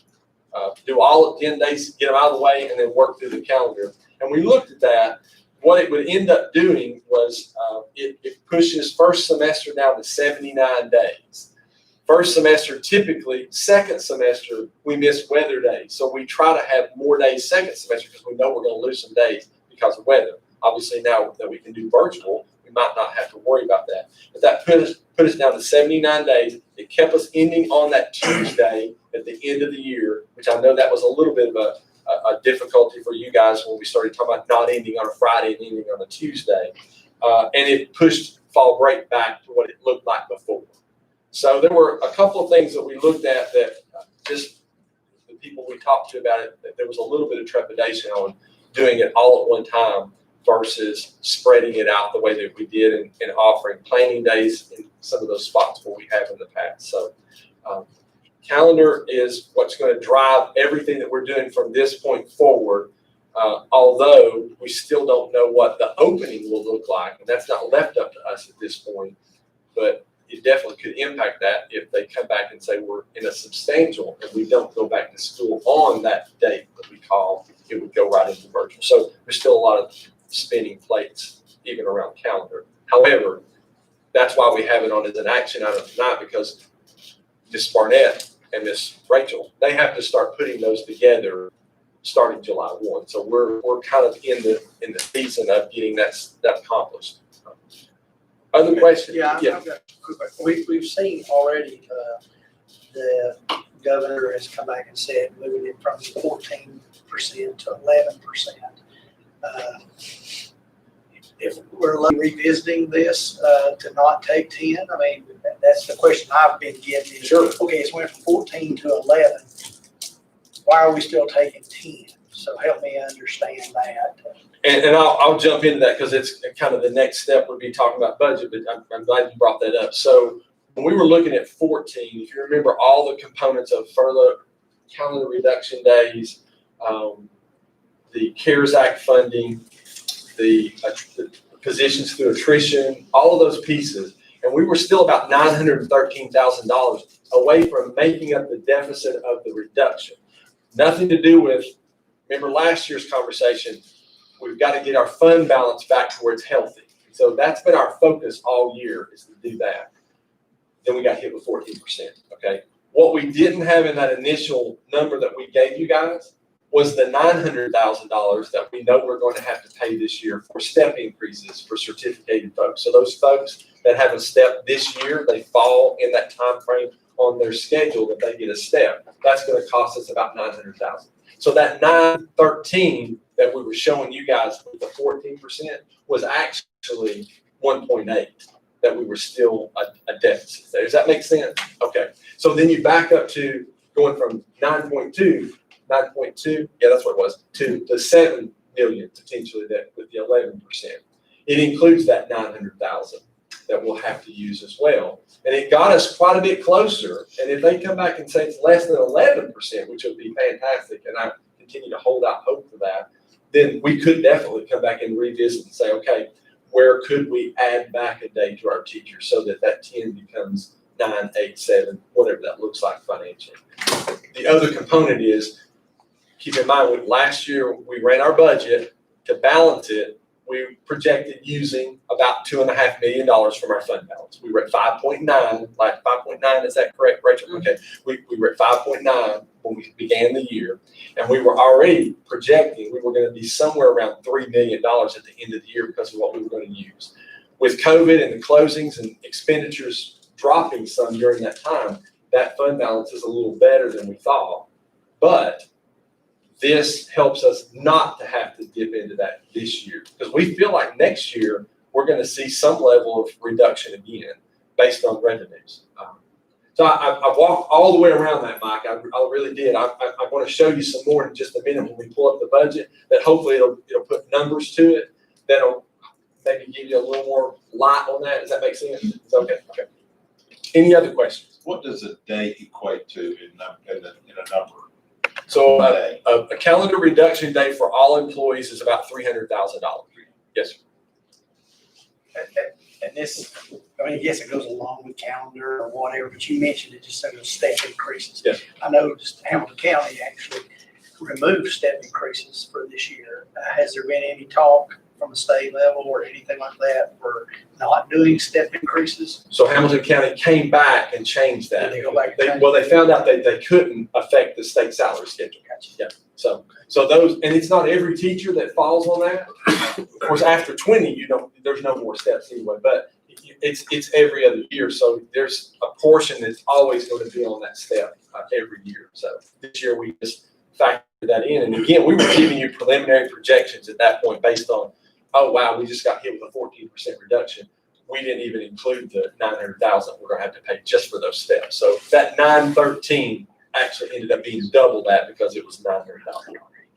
Do all of 10 days, get them out of the way, and then work through the calendar. And we looked at that. What it would end up doing was it pushes first semester down to 79 days. First semester, typically, second semester, we miss weather days. So we try to have more days second semester because we know we're going to lose some days because of weather. Obviously, now that we can do virtual, we might not have to worry about that. But that put us down to 79 days. It kept us ending on that Tuesday at the end of the year, which I know that was a little bit of a difficulty for you guys when we started talking about not ending on a Friday and ending on a Tuesday. And it pushed fall break back to what it looked like before. So there were a couple of things that we looked at that just the people we talked to about it, that there was a little bit of trepidation on doing it all at one time versus spreading it out the way that we did and offering planning days in some of those spots where we have in the past. So calendar is what's going to drive everything that we're doing from this point forward, although we still don't know what the opening will look like, and that's not left up to us at this point, but it definitely could impact that if they come back and say we're in a substantial and we don't go back to school on that date that we call, it would go right into virtual. So there's still a lot of spinning plates even around calendar. However, that's why we have it on as an action item tonight, because Ms. Barnett and Ms. Rachel, they have to start putting those together starting July 1. So we're kind of in the season of getting that accomplished. Other questions?
Yeah, I've got a quick question. We've seen already, the governor has come back and said moving it from 14% to 11%. If we're revisiting this, to not take 10, I mean, that's the question I've been getting. Is,
Sure.
okay, it's went from 14 to 11. Why are we still taking 10? So help me understand that.
And I'll jump into that because it's kind of the next step would be talking about budget, but I'm glad you brought that up. So when we were looking at 14, if you remember all the components of furlough, calendar reduction days, the CARES Act funding, the positions through attrition, all of those pieces, and we were still about $913,000 away from making up the deficit of the reduction. Nothing to do with, remember last year's conversation, we've got to get our fund balance back to where it's healthy. So that's been our focus all year, is to do that. Then we got hit with 14%, okay? What we didn't have in that initial number that we gave you guys was the $900,000 that we know we're going to have to pay this year for step increases for certificated folks. So those folks that have a step this year, they fall in that time frame on their schedule that they get a step. That's going to cost us about $900,000. So that 913 that we were showing you guys with the 14% was actually 1.8 that we were still a deficit there. Does that make sense? Okay. So then you back up to going from 9.2, yeah, that's what it was, to the 7 million potentially that with the 11%. It includes that 900,000 that we'll have to use as well. And it got us quite a bit closer. And if they come back and say it's less than 11%, which would be fantastic, and I continue to hold out hope for that, then we could definitely come back and revisit and say, okay, where could we add back a day to our teachers so that that 10 becomes 9, 8, 7, whatever that looks like financially. The other component is, keep in mind, last year we ran our budget to balance it. We projected using about $2.5 million from our fund balance. We were at 5.9, like 5.9, is that correct, Rachel?
Mm-hmm.
Okay, we were at 5.9 when we began the year, and we were already projecting we were going to be somewhere around $3 million at the end of the year because of what we were going to use. With COVID and the closings and expenditures dropping some during that time, that fund balance is a little better than we thought, but this helps us not to have to dip into that this year because we feel like next year we're going to see some level of reduction again based on revenues. So I walked all the way around that, Mike. I really did. I want to show you some more in just a minute when we pull up the budget that hopefully it'll put numbers to it that'll maybe give you a little more light on that. Does that make sense? It's okay. Okay. Any other questions?
What does a day equate to in a number?
So a calendar reduction day for all employees is about $300,000. Yes, sir.
And this, I mean, yes, it goes along with calendar or whatever, but you mentioned it just so those step increases.
Yes.
I know just Hamilton County actually removed step increases for this year. Has there been any talk from the state level or anything like that for not doing step increases?
So Hamilton County came back and changed that.
Did they go back and change?
Well, they found out that they couldn't affect the state salary schedule.
Gotcha.
Yeah. So those, and it's not every teacher that falls on that. Of course, after 20, there's no more steps anyway, but it's every other year. So there's a portion that's always going to be on that step every year. So this year we just factored that in. And again, we were giving you preliminary projections at that point based on, oh, wow, we just got hit with a 14% reduction. We didn't even include the $900,000 we're going to have to pay just for those steps. So that 913 actually ended up being double that because it was $900,000.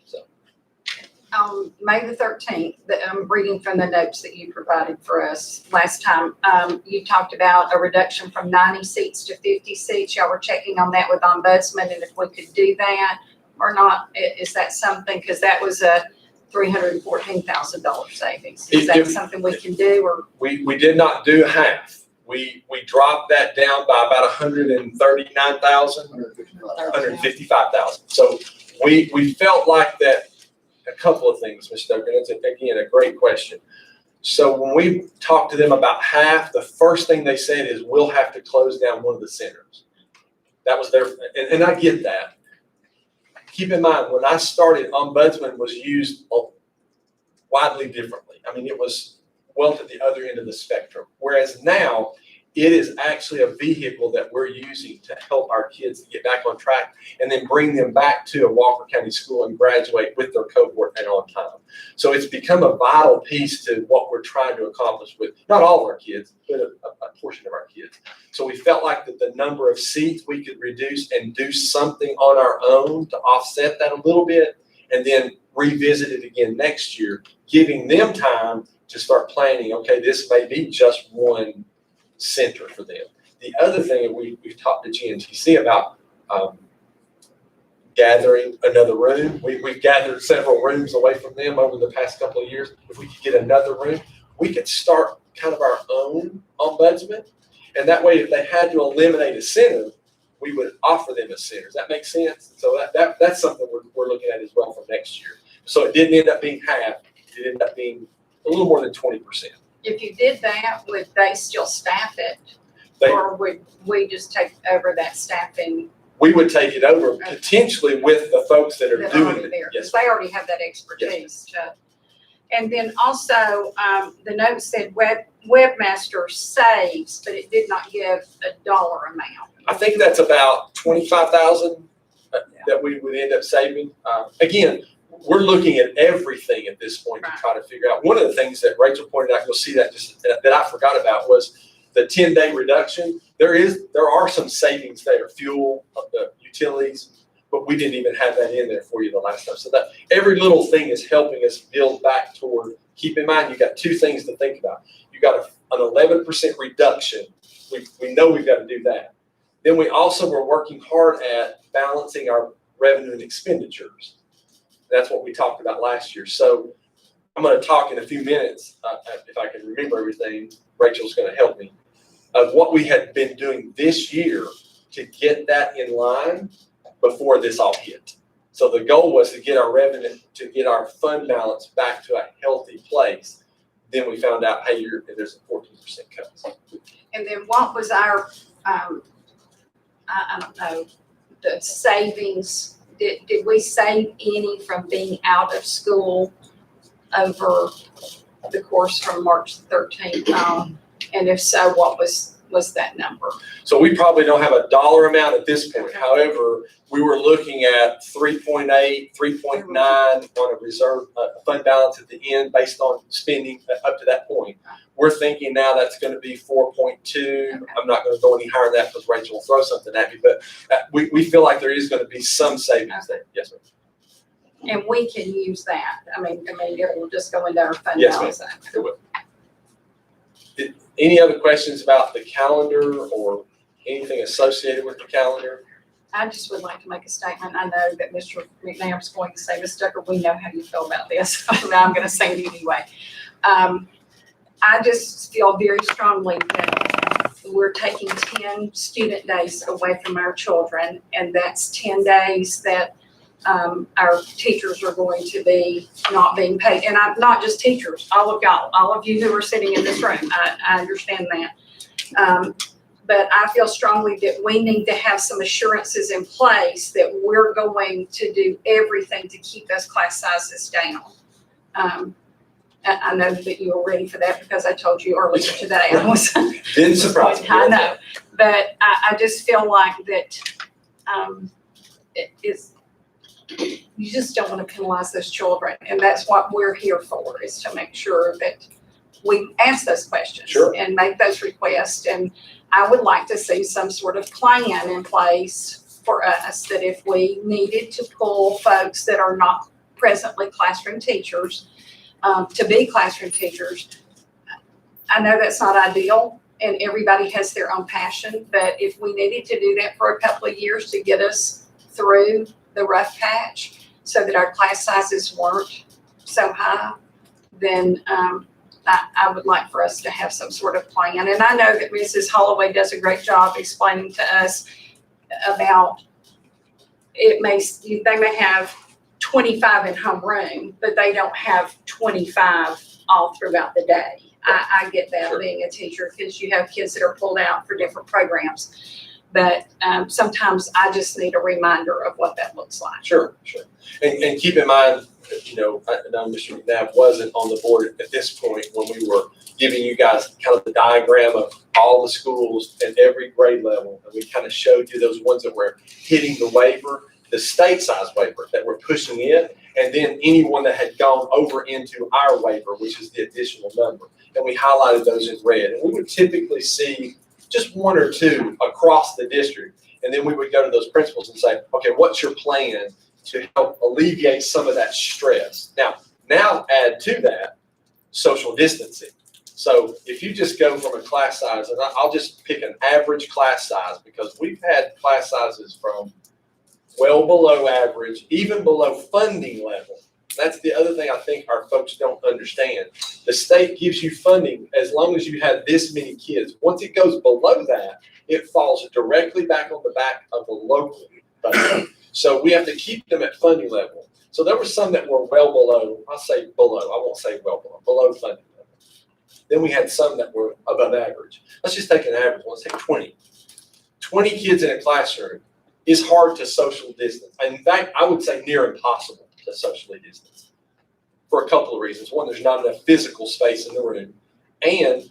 So
May the 13th, I'm reading from the notes that you provided for us last time. You talked about a reduction from 90 seats to 50 seats. Y'all were checking on that with Ombudsman and if we could do that or not. Is that something, because that was a $314,000 savings. Is that something we can do, or?
We did not do half. We dropped that down by about 139,000, 155,000. So we felt like that. A couple of things, Mr. Duncan. It's again a great question. So when we talked to them about half, the first thing they said is we'll have to close down one of the centers. That was their, and I get that. Keep in mind, when I started, Ombudsman was used widely differently. I mean, it was well to the other end of the spectrum. Whereas now, it is actually a vehicle that we're using to help our kids to get back on track and then bring them back to a Walker County school and graduate with their cohort and on time. So it's become a vital piece to what we're trying to accomplish with not all of our kids, but a portion of our kids. So we felt like that the number of seats we could reduce and do something on our own to offset that a little bit, and then revisit it again next year, giving them time to start planning, okay, this may be just one center for them. The other thing that we've talked to GNTC about, gathering another room. We've gathered several rooms away from them over the past couple of years. If we could get another room, we could start kind of our own ombudsman. And that way, if they had to eliminate a center, we would offer them a center. Does that make sense? So that's something we're looking at as well for next year. So it didn't end up being half. It ended up being a little more than 20%.
If you did that, would they still staff it?
They-
Or would we just take over that staffing
We would take it over potentially with the folks that are
that
doing
already
it.
there?
Yes.
Because they already have that expertise. And then also, the note said webmaster saves, but it did not give a dollar amount.
I think that's about 25,000 that we would end up saving. Again, we're looking at everything at this point to try to figure out. One of the things that Rachel pointed out, you'll see that that I forgot about, was the 10-day reduction. There are some savings there, fuel, the utilities, but we didn't even have that in there for you the last time. So that every little thing is helping us build back toward. Keep in mind, you got two things to think about. You got an 11% reduction. We know we've got to do that. Then we also were working hard at balancing our revenue and expenditures. That's what we talked about last year. So I'm going to talk in a few minutes, if I can remember everything. Rachel's going to help me, of what we had been doing this year to get that in line before this all hit. So the goal was to get our revenue, to get our fund balance back to a healthy place. Then we found out, hey, there's a 14% cut.
And then what was our, I don't know, the savings? Did we save any from being out of school over the course from March 13th on? And if so, what was that number?
So we probably don't have a dollar amount at this point. However, we were looking at 3.8, 3.9 on a reserve fund balance at the end based on spending up to that point. We're thinking now that's going to be 4.2. Okay. I'm not going to go any higher than that because Rachel will throw something at me, but we feel like there is going to be some savings there. Yes, ma'am.
And we can use that. I mean, it will just go into our fund
yes,
balance.
Ma'am. It will. Any other questions about the calendar or anything associated with the calendar?
I just would like to make a statement. I know that Mr. McNabb's going to say, Ms. Tucker, we know how you feel about this. I'm going to say it anyway. I just feel very strongly that we're taking 10 student days away from our children, and that's 10 days that our teachers are going to be not being paid. And I'm not just teachers, all of y'all, all of you who are sitting in this room, I understand that. But I feel strongly that we need to have some assurances in place that we're going to do everything to keep those class sizes down. I know that you were ready for that because I told you earlier today. I was
didn't surprise me.
I know, but I just feel like that you just don't want to penalize those children, and that's what we're here for, is to make sure that we ask those questions.
Sure.
And make those requests. And I would like to see some sort of plan in place for us that if we needed to pull folks that are not presently classroom teachers to be classroom teachers. I know that's not ideal, and everybody has their own passion, but if we needed to do that for a couple of years to get us through the rough patch so that our class sizes weren't so high, then I would like for us to have some sort of plan. And I know that Mrs. Holloway does a great job explaining to us about they may have 25 in homeroom, but they don't have 25 all throughout the day. I get that. Sure. Being a teacher, because you have kids that are pulled out for different programs. But sometimes I just need a reminder of what that looks like.
Sure. And keep in mind, you know, I know Mr. McNabb wasn't on the board at this point when we were giving you guys kind of the diagram of all the schools at every grade level. And we kind of showed you those ones that were hitting the waiver, the state size waiver that were pushing in, and then anyone that had gone over into our waiver, which is the additional number. And we highlighted those in red. And we would typically see just one or two across the district. And then we would go to those principals and say, okay, what's your plan to help alleviate some of that stress? Now add to that social distancing. So if you just go from a class size, and I'll just pick an average class size, because we've had class sizes from well below average, even below funding level. That's the other thing I think our folks don't understand. The state gives you funding as long as you have this many kids. Once it goes below that, it falls directly back on the back of the local budget. So we have to keep them at funding level. So there were some that were well below, I'll say below, I won't say well below funding level. Then we had some that were above average. Let's just take an average, let's take 20. 20 kids in a classroom is hard to social distance. In fact, I would say near impossible to socially distance for a couple of reasons. One, there's not enough physical space in the room. And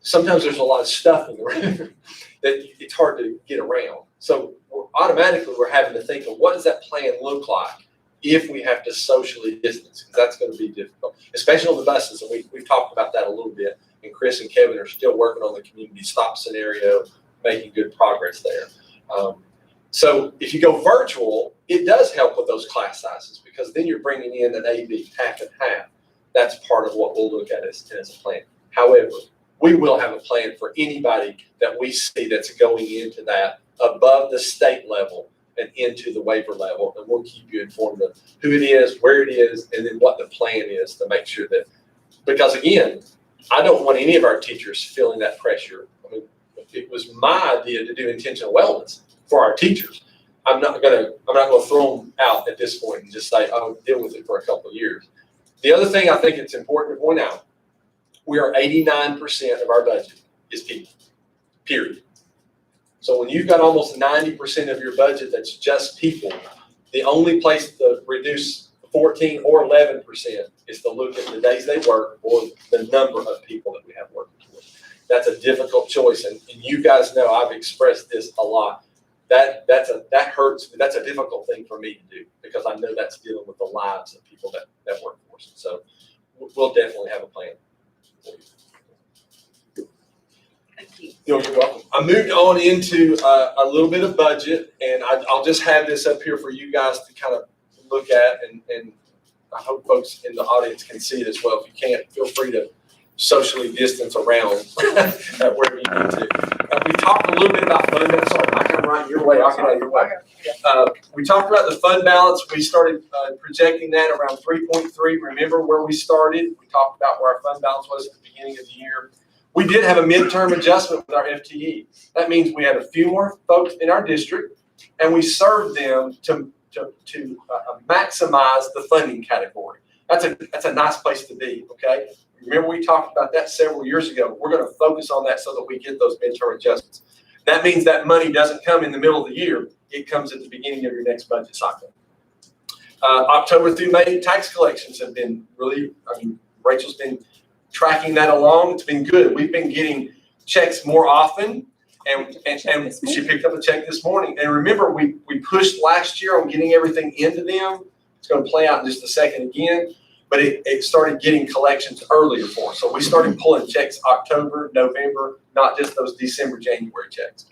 sometimes there's a lot of stuff in the room that it's hard to get around. So automatically we're having to think of what does that plan look like if we have to socially distance, because that's going to be difficult, especially on the buses. And we've talked about that a little bit. And Chris and Kevin are still working on the community stop scenario, making good progress there. So if you go virtual, it does help with those class sizes, because then you're bringing in an AB, half and half. That's part of what we'll look at as a plan. However, we will have a plan for anybody that we see that's going into that above the state level and into the waiver level. And we'll keep you informed of who it is, where it is, and then what the plan is to make sure that, because again, I don't want any of our teachers feeling that pressure. I mean, it was my idea to do intentional wellness for our teachers. I'm not gonna throw them out at this point and just say, oh, deal with it for a couple of years. The other thing I think it's important to point out, we are 89% of our budget is people, period. So when you've got almost 90% of your budget that's just people, the only place to reduce 14 or 11% is to look at the days they work or the number of people that we have working for. That's a difficult choice, and you guys know I've expressed this a lot. That hurts. That's a difficult thing for me to do, because I know that's dealing with the lives of people that work for us. So we'll definitely have a plan for you.
Thank you.
You're welcome. I moved on into a little bit of budget, and I'll just have this up here for you guys to kind of look at, and I hope folks in the audience can see it as well. If you can't, feel free to socially distance around wherever you need to. We talked a little bit about fund balance. Sorry, I come right your way. I'll get out of your way. We talked about the fund balance. We started projecting that around 3.3. Remember where we started? We talked about where our fund balance was at the beginning of the year. We did have a midterm adjustment with our FTE. That means we had a few more folks in our district, and we served them to maximize the funding category. That's a nice place to be, okay? Remember we talked about that several years ago. We're going to focus on that so that we get those midterm adjustments. That means that money doesn't come in the middle of the year. It comes at the beginning of your next budget cycle. October through May, tax collections have been really, Rachel's been tracking that along. It's been good. We've been getting checks more often, and she picked up a check this morning. And remember, we pushed last year on getting everything into them. It's going to play out in just a second again, but it started getting collections earlier for us. So we started pulling checks October, November, not just those December, January checks.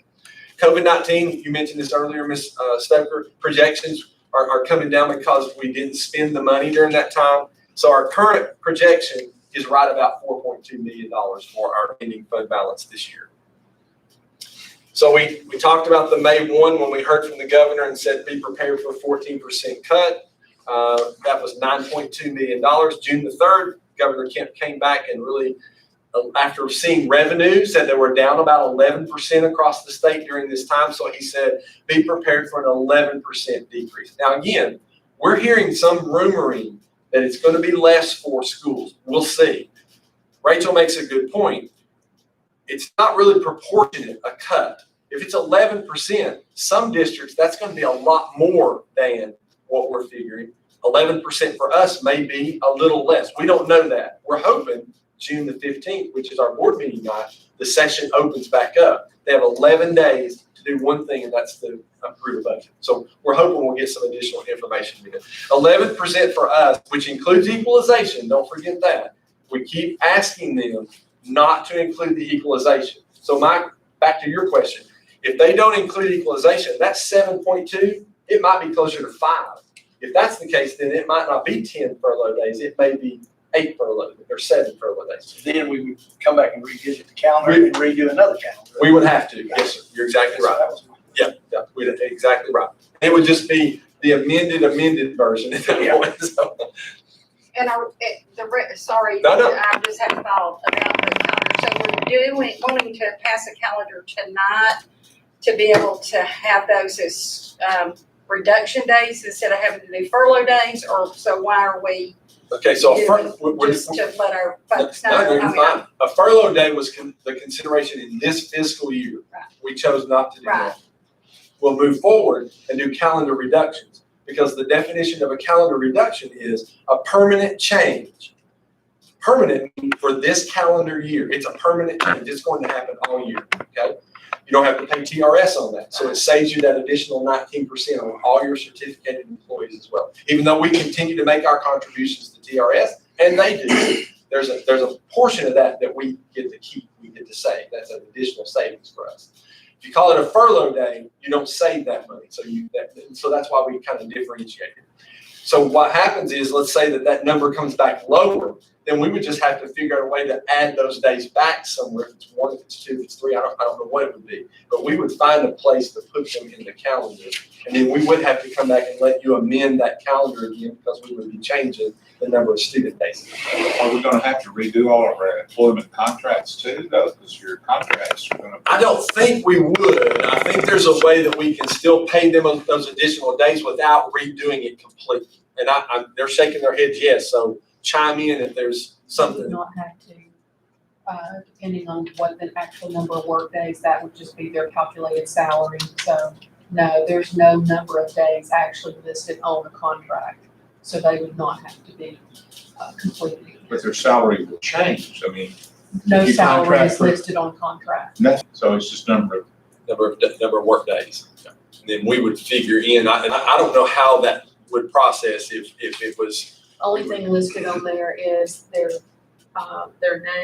COVID-19, you mentioned this earlier, Ms. Stoker, projections are coming down because we didn't spend the money during that time. So our current projection is right about $4.2 million for our ending fund balance this year. So we talked about the May 1 when we heard from the governor and said be prepared for a 14% cut. That was $9.2 million. June the 3rd, Governor Kemp came back and really, after seeing revenues, said they were down about 11% across the state during this time. So he said, be prepared for an 11% decrease. Now, again, we're hearing some rumoring that it's going to be less for schools. We'll see. Rachel makes a good point. It's not really proportionate, a cut. If it's 11%, some districts, that's going to be a lot more than what we're figuring. 11% for us may be a little less. We don't know that. We're hoping June the 15th, which is our board meeting night, the session opens back up. They have 11 days to do one thing, and that's to approve a budget. So we're hoping we'll get some additional information. 11% for us, which includes equalization. Don't forget that. We keep asking them not to include the equalization. So Mike, back to your question. If they don't include equalization, that's 7.2. It might be closer to 5. If that's the case, then it might not be 10 furlough days. It may be 8 furlough or 7 furlough days.
Then we would come back and revisit the calendar and redo another calendar.
We would have to. Yes, sir. You're exactly right. Yeah, we'd exactly right. It would just be the amended version at that point. So.
And sorry,
No.
I just had a thought about the calendar. So we're wanting to pass a calendar tonight to be able to have those as reduction days instead of having to do furlough days, or so why are we
Okay, so
just to let our folks know?
No, you're fine. A furlough day was the consideration in this fiscal year.
Right.
We chose not to do
Right.
that. We'll move forward and do calendar reductions, because the definition of a calendar reduction is a permanent change. Permanent for this calendar year. It's a permanent change. It's going to happen all year, okay? You don't have to pay TRS on that. So it saves you that additional 19% on all your certificated employees as well. Even though we continue to make our contributions to TRS, and they do, there's a portion of that that we get to keep, we get to save. That's an additional savings for us. If you call it a furlough day, you don't save that money. So that's why we kind of differentiate it. So what happens is, let's say that number comes back lower, then we would just have to figure out a way to add those days back somewhere. If it's 1, if it's 2, if it's 3, I don't know what it would be. But we would find a place to put them in the calendar. And then we would have to come back and let you amend that calendar again, because we would be changing the number of student days.
Are we gonna have to redo all of our employment contracts too, though, because your contracts are gonna?
I don't think we would. I think there's a way that we can still pay them those additional days without redoing it completely. And they're shaking their heads yes, so chime in if there's
You
something.
would not have to, depending on what the actual number of work days, that would just be their calculated salary. So, no, there's no number of days actually listed on the contract. So they would not have to be completed.
But their salary will change, I mean,
No
If you
salary
contract
is
for-
listed on contract.
nothing, so it's just number of.
Number of work days. And then we would figure in, I don't know how that would process if it was.
Only thing listed on there is their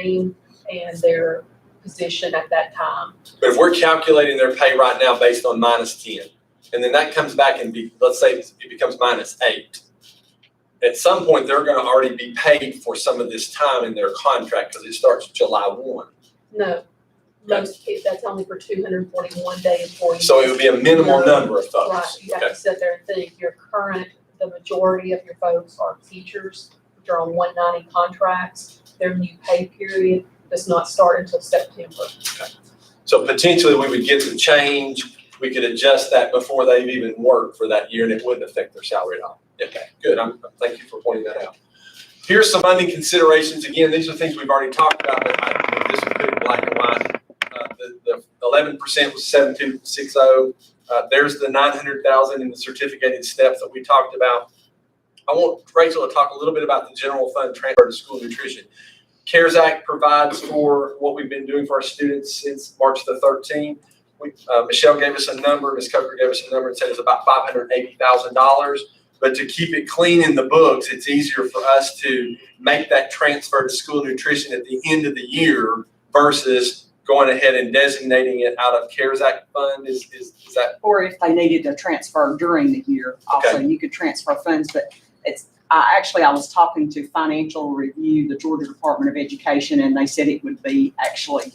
name and their position at that time.
But if we're calculating their pay right now based on -10, and then that comes back and let's say it becomes -8. At some point, they're gonna already be paid for some of this time in their contract, because it starts July 1.
No, that's only for 241-day employees.
So it would be a minimal number of
Right,
folks.
you have
Okay.
to sit there and think, the majority of your folks are teachers, which are on 190 contracts. Their new pay period does not start until September.
So potentially we would get the change, we could adjust that before they've even worked for that year, and it wouldn't affect their salary at all. Okay, good, thank you for pointing that out. Here's some funding considerations. Again, these are things we've already talked about, but this was put in black and white. The 11% was 7,260. There's the 900,000 in the certificated steps that we talked about. I want Rachel to talk a little bit about the general fund transfer to school nutrition. CARES Act provides for what we've been doing for our students since March the 13th. Michelle gave us a number, Ms. Coker gave us a number and said it's about $580,000. But to keep it clean in the books, it's easier for us to make that transfer to school nutrition at the end of the year versus going ahead and designating it out of CARES Act fund. Is that?
Or if they needed to transfer during the year, also
Okay.
you could transfer funds, but I was talking to Financial Review, the Georgia Department of Education, and they said it would be actually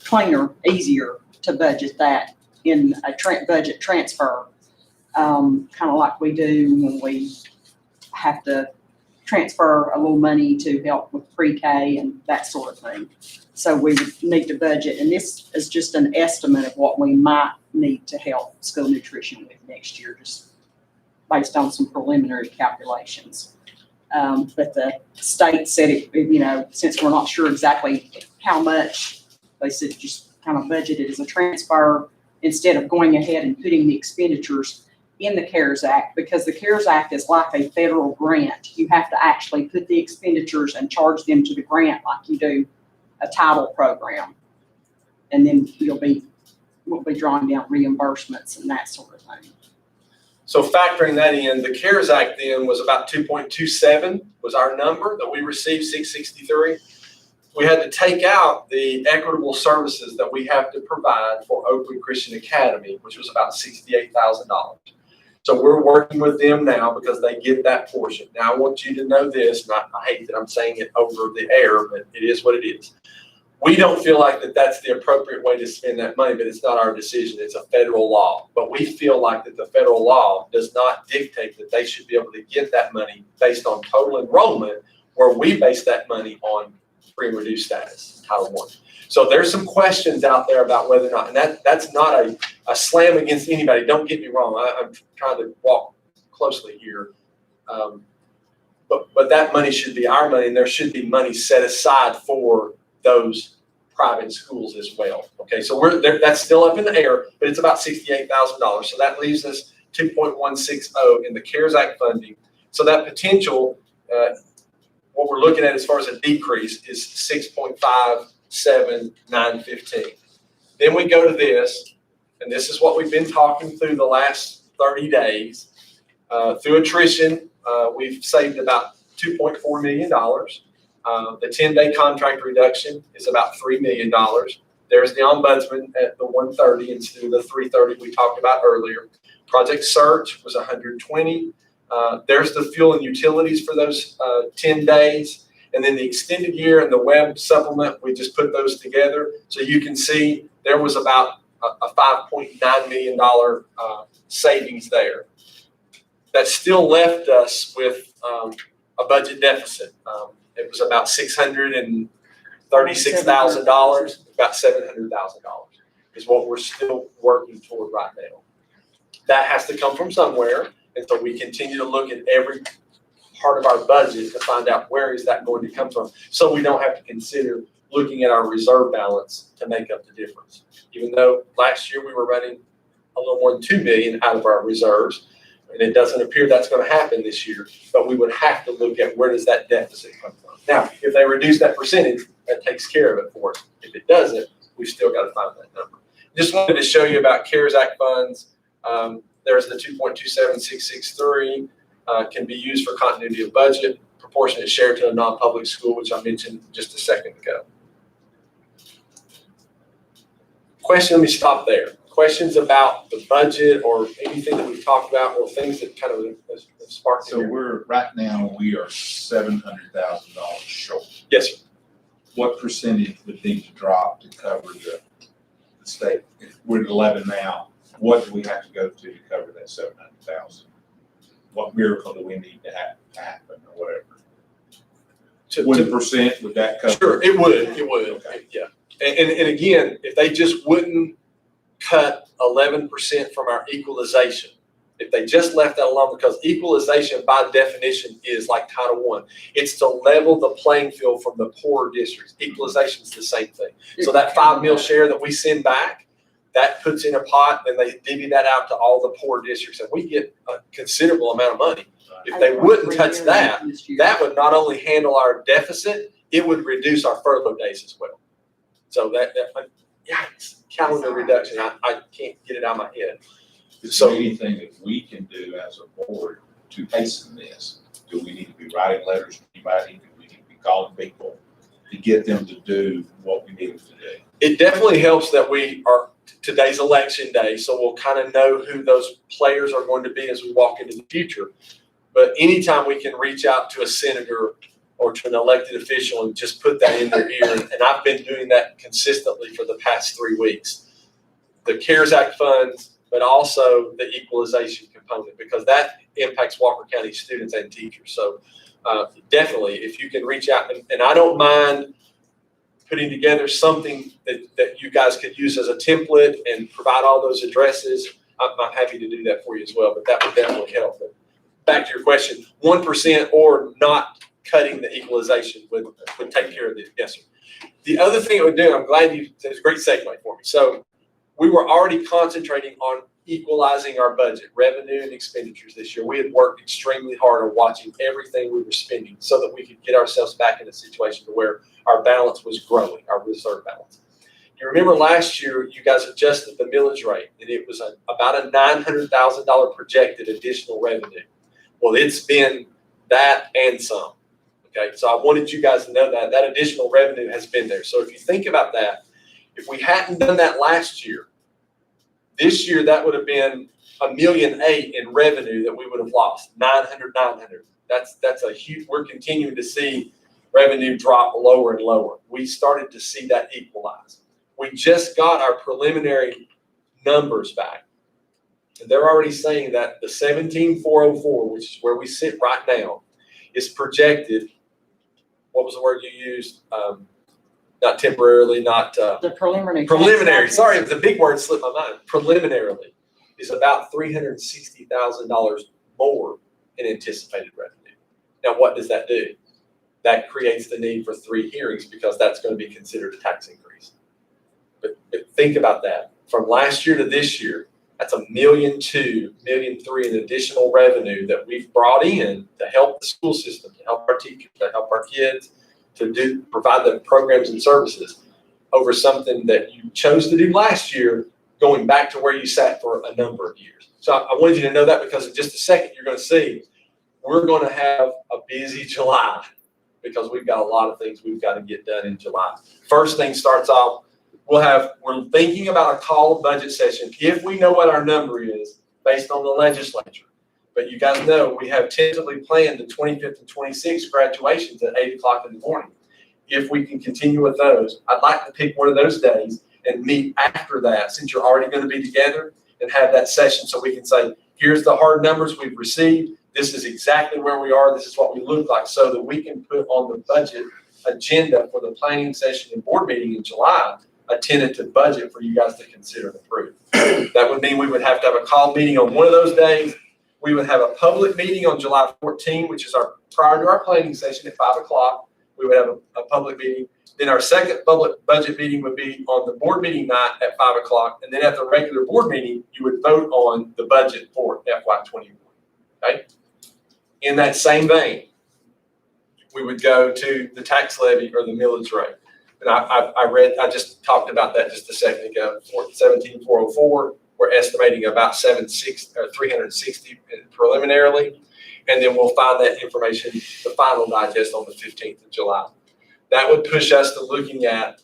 cleaner, easier to budget that in a budget transfer, kind of like we do when we have to transfer a little money to help with pre-K and that sort of thing. So we would need to budget, and this is just an estimate of what we might need to help school nutrition with next year, just based on some preliminary calculations. But the state said since we're not sure exactly how much, they said just kind of budget it as a transfer instead of going ahead and putting the expenditures in the CARES Act, because the CARES Act is like a federal grant. You have to actually put the expenditures and charge them to the grant like you do a title program. And then we'll be drawing down reimbursements and that sort of thing.
So factoring that in, the CARES Act then was about 2.27 was our number that we received, 663. We had to take out the equitable services that we have to provide for Oakwood Christian Academy, which was about $68,000. So we're working with them now because they get that portion. Now I want you to know this, and I hate that I'm saying it over the air, but it is what it is. We don't feel like that's the appropriate way to spend that money, but it's not our decision. It's a federal law. But we feel like that the federal law does not dictate that they should be able to get that money based on total enrollment, where we base that money on free and reduced status, Title I. So there's some questions out there about whether or not, and that's not a slam against anybody. Don't get me wrong. I'm trying to walk closely here. But that money should be our money, and there should be money set aside for those private schools as well. Okay, so that's still up in the air, but it's about $68,000. So that leaves us 2.160 in the CARES Act funding. So that potential, what we're looking at as far as a decrease is 6.57915. Then we go to this, and this is what we've been talking through the last 30 days. Through attrition, we've saved about $2.4 million. The 10-day contract reduction is about $3 million. There's the ombudsman at the 130 instead of the 330 we talked about earlier. Project Search was 120. There's the fuel and utilities for those 10 days. And then the extended year and the web supplement, we just put those together. So you can see there was about a $5.9 million savings there. That still left us with a budget deficit. It was about $636,000, about $700,000 is what we're still working toward right now. That has to come from somewhere, and so we continue to look at every part of our budget to find out where is that going to come from, so we don't have to consider looking at our reserve balance to make up the difference. Even though last year we were running a little more than $2 million out of our reserves, and it doesn't appear that's going to happen this year, but we would have to look at where does that deficit come from. Now, if they reduce that percentage, that takes care of it for us. If it doesn't, we've still got to find that number. Just wanted to show you about CARES Act funds. There's the 2.27663 can be used for continuity of budget, proportionate share to a non-public school, which I mentioned just a second ago. Question, let me stop there. Questions about the budget or anything that we've talked about or things that kind of have sparked?
So right now, we are $700,000 short.
Yes, sir.
What percentage would need to drop to cover the state? If we're at 11 now, what do we have to go to cover that 700,000? What miracle do we need to happen or whatever? 1%, would that cover?
Sure, it would,
Okay.
yeah. And again, if they just wouldn't cut 11% from our equalization, if they just left that alone, because equalization by definition is like Title I. It's to level the playing field from the poorer districts. Equalization is the same thing. So that 5 mil share that we send back, that puts in a pot, and they divvy that out to all the poor districts, and we get a considerable amount of money. If they wouldn't touch that, that would not only handle our deficit, it would reduce our furlough days as well. So it's calendar reduction. I can't get it out of my head.
Is there anything that we can do as a board to hasten this? Do we need to be writing letters to anybody? Do we need to be calling people to get them to do what we need them to do?
It definitely helps that today's election day, so we'll kind of know who those players are going to be as we walk into the future. But anytime we can reach out to a senator or to an elected official and just put that in their ear, and I've been doing that consistently for the past 3 weeks. The CARES Act funds, but also the equalization component, because that impacts Walker County students and teachers. So definitely, if you can reach out, and I don't mind putting together something that you guys could use as a template and provide all those addresses, I'm happy to do that for you as well, but that would definitely help. But back to your question, 1% or not cutting the equalization would take care of it. Yes, sir. The other thing it would do, I'm glad it's a great segue for me. So we were already concentrating on equalizing our budget, revenue and expenditures this year. We had worked extremely hard on watching everything we were spending so that we could get ourselves back in a situation to where our balance was growing, our reserve balance. You remember last year, you guys adjusted the millage rate, and it was about a $900,000 projected additional revenue. Well, it's been that and some. Okay, so I wanted you guys to know that that additional revenue has been there. So if you think about that, if we hadn't done that last year, this year that would have been $1.8 million in revenue that we would have lost. 900. That's a huge. We're continuing to see revenue drop lower and lower. We started to see that equalize. We just got our preliminary numbers back, and they're already saying that the 17,404, which is where we sit right now, is projected. What was the word you used? Not temporarily, not
The preliminary.
preliminary. Sorry, the big word slipped my mind. Preliminarily is about $360,000 more in anticipated revenue. Now, what does that do? That creates the need for 3 hearings because that's going to be considered a tax increase. But think about that. From last year to this year, that's $1.2 million, $1.3 million in additional revenue that we've brought in to help the school system, to help our teachers, to help our kids, to provide the programs and services over something that you chose to do last year, going back to where you sat for a number of years. So I wanted you to know that because in just a second, you're going to see we're going to have a busy July because we've got a lot of things we've got to get done in July. First thing starts off, we're thinking about a call budget session if we know what our number is based on the legislature. But you guys know we have tentatively planned the 25th and 26th graduations at 8 o'clock in the morning. If we can continue with those, I'd like to pick one of those days and meet after that, since you're already going to be together, and have that session so we can say, here's the hard numbers we've received. This is exactly where we are. This is what we look like, so that we can put on the budget agenda for the planning session and board meeting in July a tentative budget for you guys to consider and approve. That would mean we would have to have a call meeting on one of those days. We would have a public meeting on July 14, which is prior to our planning session at 5 o'clock. We would have a public meeting. Then our second public budget meeting would be on the board meeting night at 5 o'clock. And then at the regular board meeting, you would vote on the budget for FY21. Okay? In that same vein, we would go to the tax levy or the millage rate. And I just talked about that just a second ago. 17,404. We're estimating about 360 preliminarily, and then we'll find that information, the final digest, on the 15th of July. That would push us to looking at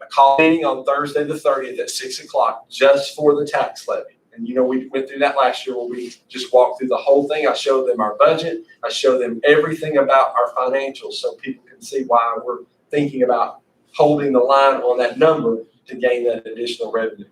a call meeting on Thursday the 30th at 6 o'clock just for the tax levy. And you know, we went through that last year where we just walked through the whole thing. I showed them our budget. I showed them everything about our financials so people can see why we're thinking about holding the line on that number to gain that additional revenue.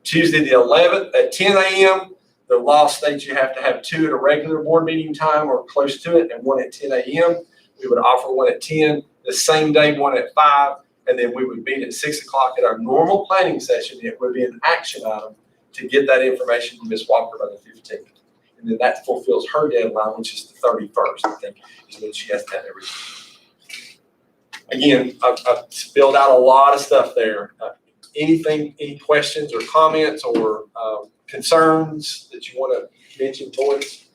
Tuesday the 11th at 10 a.m., the law states you have to have 2 at a regular board meeting time or close to it, and 1 at 10 a.m. We would offer 1 at 10, the same day 1 at 5, and then we would meet at 6 o'clock at our normal planning session. It would be an action item to get that information to Ms. Walker by the 15th. And then that fulfills her deadline, which is the 31st, I think, is when she has to have everything. Again, I've spilled out a lot of stuff there. Any questions or comments or concerns that you want to mention towards?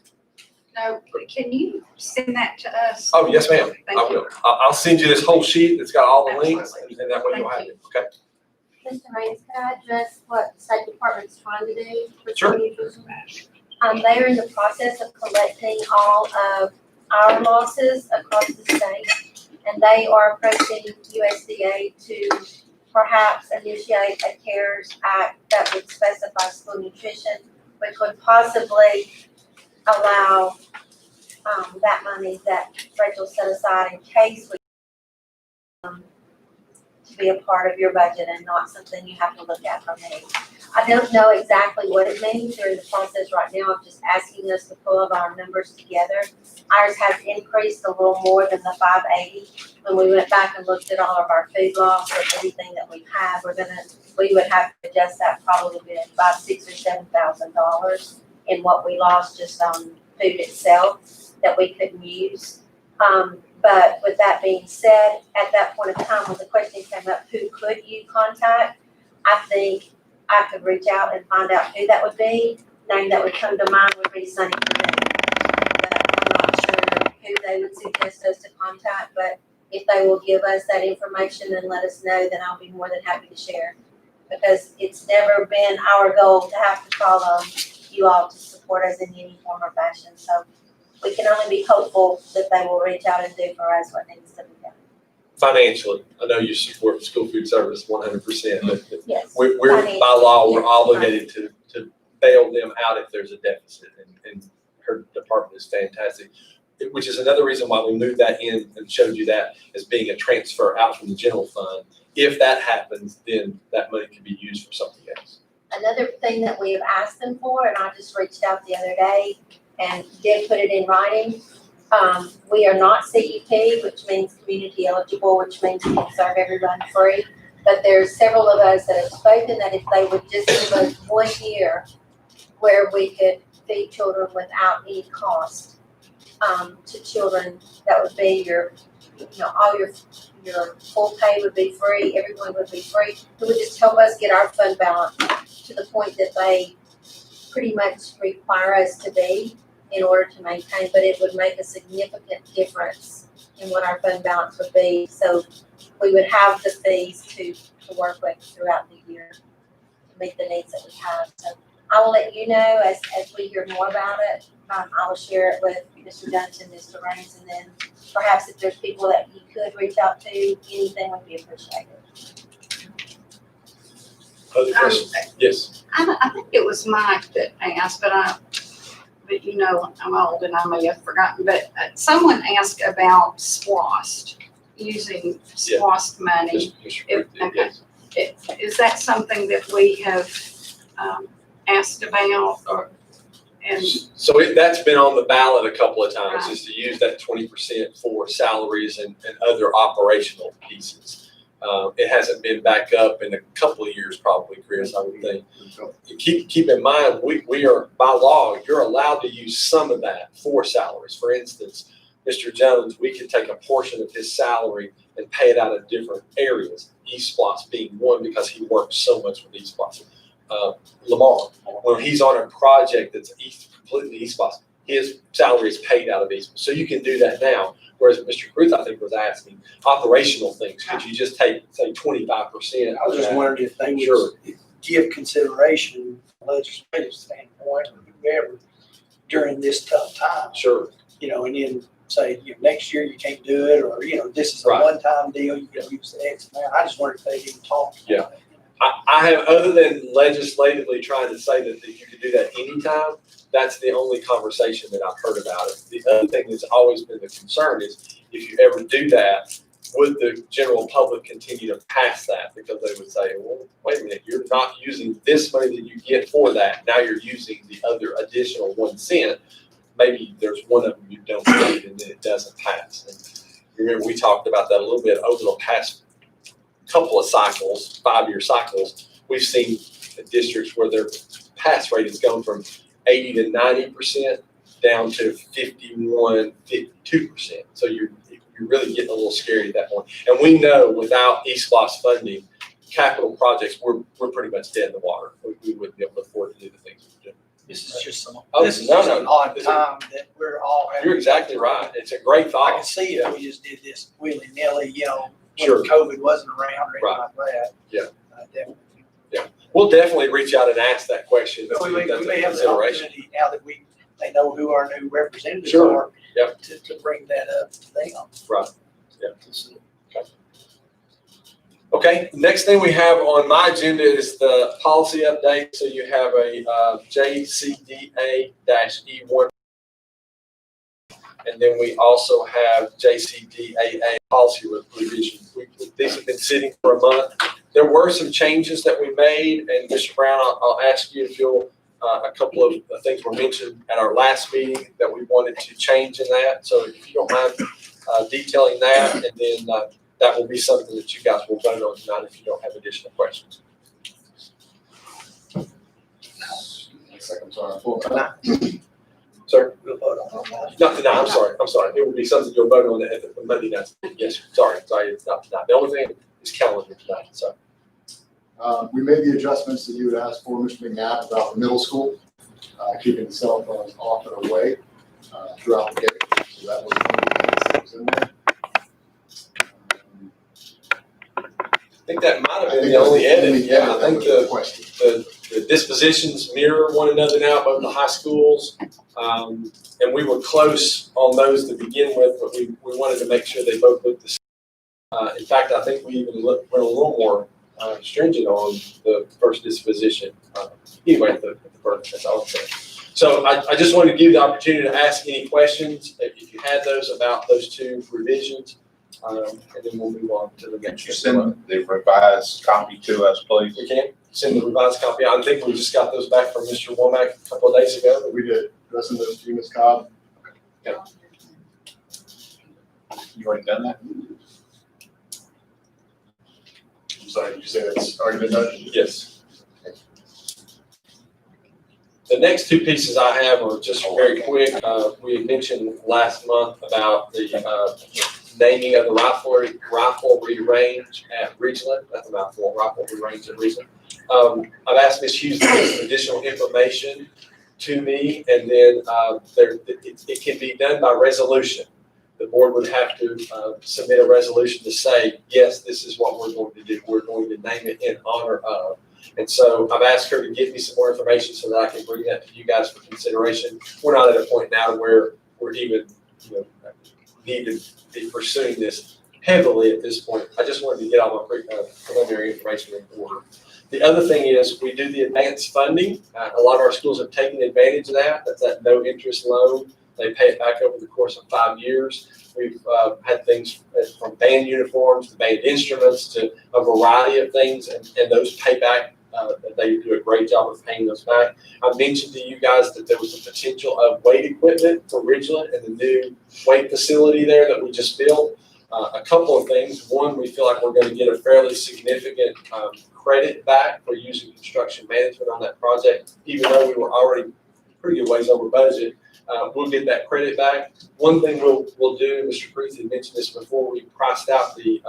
No, can you send that to us?
Oh, yes, ma'am.
Thank
I
you.
will. I'll send you this whole sheet that's got all the links,
Absolutely.
and that way you'll have
Thank
it, okay?
Mr. Raines, can I address what the State Department's trying to do for
Sure.
teenagers? They are in the process of collecting all of our losses across the state, and they are approaching USDA to perhaps initiate a CARES Act that would specify school nutrition, which would possibly allow that money that Rachel set aside in case we to be a part of your budget and not something you have to look at from me. I don't know exactly what it means. They're in the process right now of just asking us to pull up our numbers together. Ours has increased a little more than the 580. When we went back and looked at all of our food loss or anything that we have, we would have to adjust that probably about $6,000 or $7,000 in what we lost just on food itself that we couldn't use. But with that being said, at that point in time, when the question came up, who could you contact? I I could reach out and find out who that would be. Name that would come to mind would be Sunny Purdue. But I'm not sure who they would suggest us to contact, but if they will give us that information and let us know, then I'll be more than happy to share. Because it's never been our goal to have to call on you all to support us in any form or fashion. So we can only be hopeful that they will reach out and do for us what needs to be done.
Financially, I know you support school food service 100%, but
Yes.
we're
Financially,
by law, we're
yes.
obligated to bail them out if there's a deficit, and her department is fantastic. Which is another reason why we moved that in and showed you that as being a transfer out from the general fund. If that happens, then that money can be used for something else.
Another thing that we have asked them for, and I just reached out the other day and did put it in writing. We are not CEP, which means community eligible, which means we can serve everyone free. But there's several of us that have spoken that if they would just give us 1 year where we could feed children without any cost to children, that would be all your full pay would be free, everyone would be free. It would just help us get our fund balance to the point that they pretty much require us to be in order to maintain, but it would make a significant difference in what our fund balance would be. So we would have the fees to work with throughout the year to meet the needs that we have. So I will let you know as we hear more about it. I will share it with Mr. Dunton, Mr. Raines, and then perhaps if there's people that you could reach out to, anything would be appreciated.
Other questions? Yes.
I think it was Mike that asked, but I'm old and I may have forgotten, but someone asked about SPLOST, using SPLOST money.
Yes.
Is that something that we have asked about,
So that's been on the ballot a couple of times, is to use that 20% for salaries and other operational pieces. It hasn't been back up in a couple of years probably, Chris, I would think. Keep in mind, we are, by law, you're allowed to use some of that for salaries. For instance, Mr. Jones, we could take a portion of his salary and pay it out of different areas, eSplosh being one because he works so much with eSplosh. Lamar, when he's on a project that's completely eSplosh, his salary is paid out of eSplosh. So you can do that now. Whereas Mr. Cruz, I think, was asking operational things. Could you just take, say, 25%?
I was just wondering if they would give consideration from a legislative standpoint or whoever during this tough time.
Sure.
And then say, next year you can't do it, or, this is a one-time deal, you can use the X amount. I just wondered if they even talked about it.
I have, other than legislatively trying to say that you could do that anytime, that's the only conversation that I've heard about it. The other thing that's always been the concern is if you ever do that, would the general public continue to pass that? Because they would say, well, wait a minute, you're not using this money that you get for that. Now you're using the other additional 1 cent. Maybe there's one of them you don't need and then it doesn't pass. And remember, we talked about that a little bit over the past couple of cycles, 5-year cycles. We've seen districts where their pass rate has gone from 80 to 90% down to 51, 52%. So you're really getting a little scary at that point. And we know without eSplosh funding, capital projects, we're pretty much dead in the water. We wouldn't be able to afford to do the things we do.
This is just an
no.
odd time that we're all having.
You're exactly right. It's a great thought.
I can see if we just did this willy-nilly, when
Sure.
COVID wasn't around or anything
Right.
like that.
Yeah.
Definitely.
We'll definitely reach out and ask that question.
But we may
That's a
have the
consideration.
opportunity now that they know who our new representatives
Sure.
are.
Yep.
To bring that up to them.
Right. Yeah. Okay, next thing we have on my agenda is the policy update. So you have a JCDA-E1. And then we also have JCDAA policy revision. These have been sitting for a month. There were some changes that we made, and Mr. Brown, I'll ask you if you'll, a couple of things were mentioned at our last meeting that we wanted to change in that. So if you don't mind detailing that, and then that will be something that you guys will vote on tonight if you don't have additional questions.
I'm sorry.
Sir?
We'll vote on that.
Not tonight, I'm sorry. It will be something you'll vote on at the Monday night. Yes, sorry, it's not tonight. The only thing is calendar tonight, so.
We made the adjustments that you had asked for, Mr. McNabb, about the middle school, keeping the cell phones off and away throughout the day. So that was one of the things that was in there.
I think that might have
I
been
think
the
that's
only
the
edit.
only
Yeah, I
edit that
think
was requested.
the dispositions mirror one another now, both the high schools. And we were close on those to begin with, but we wanted to make sure they both looked the same. In fact, I think we even went a little more stringent on the first disposition. Anyway, the first, that's all I'm saying. So I just wanted to give you the opportunity to ask any questions if you had those about those two revisions. And then we'll move on to the next.
Could you send the revised copy to us, please?
We can send the revised copy. I think we just got those back from Mr. Womack a couple of days ago.
We did. Addressing those to you, Ms. Cobb.
You already done that?
I'm sorry, did you say that's already been done?
Yes. The next two pieces I have are just very quick. We had mentioned last month about the naming of the riflery range at Ridgeland. That's a mouthful, riflery range at Ridgeland. I've asked Ms. Hughes to get some additional information to me, and then it can be done by resolution. The board would have to submit a resolution to say, yes, this is what we're going to do. We're going to name it in honor of. And so I've asked her to give me some more information so that I can bring that to you guys for consideration. We're not at a point now where we're even, need to be pursuing this heavily at this point. I just wanted to get all my preliminary information in order. The other thing is we do the advanced funding. A lot of our schools have taken advantage of that. That's that no interest loan. They pay it back over the course of 5 years. We've had things from band uniforms to band instruments to a variety of things, and those pay back. They do a great job of paying those back. I mentioned to you guys that there was a potential of weight equipment for Ridgeland and the new weight facility there that we just built. A couple of things. One, we feel like we're going to get a fairly significant credit back for using construction management on that project, even though we were already pretty good ways over budget. We'll get that credit back. One thing we'll do, Mr. Creasy had mentioned this before, we priced out the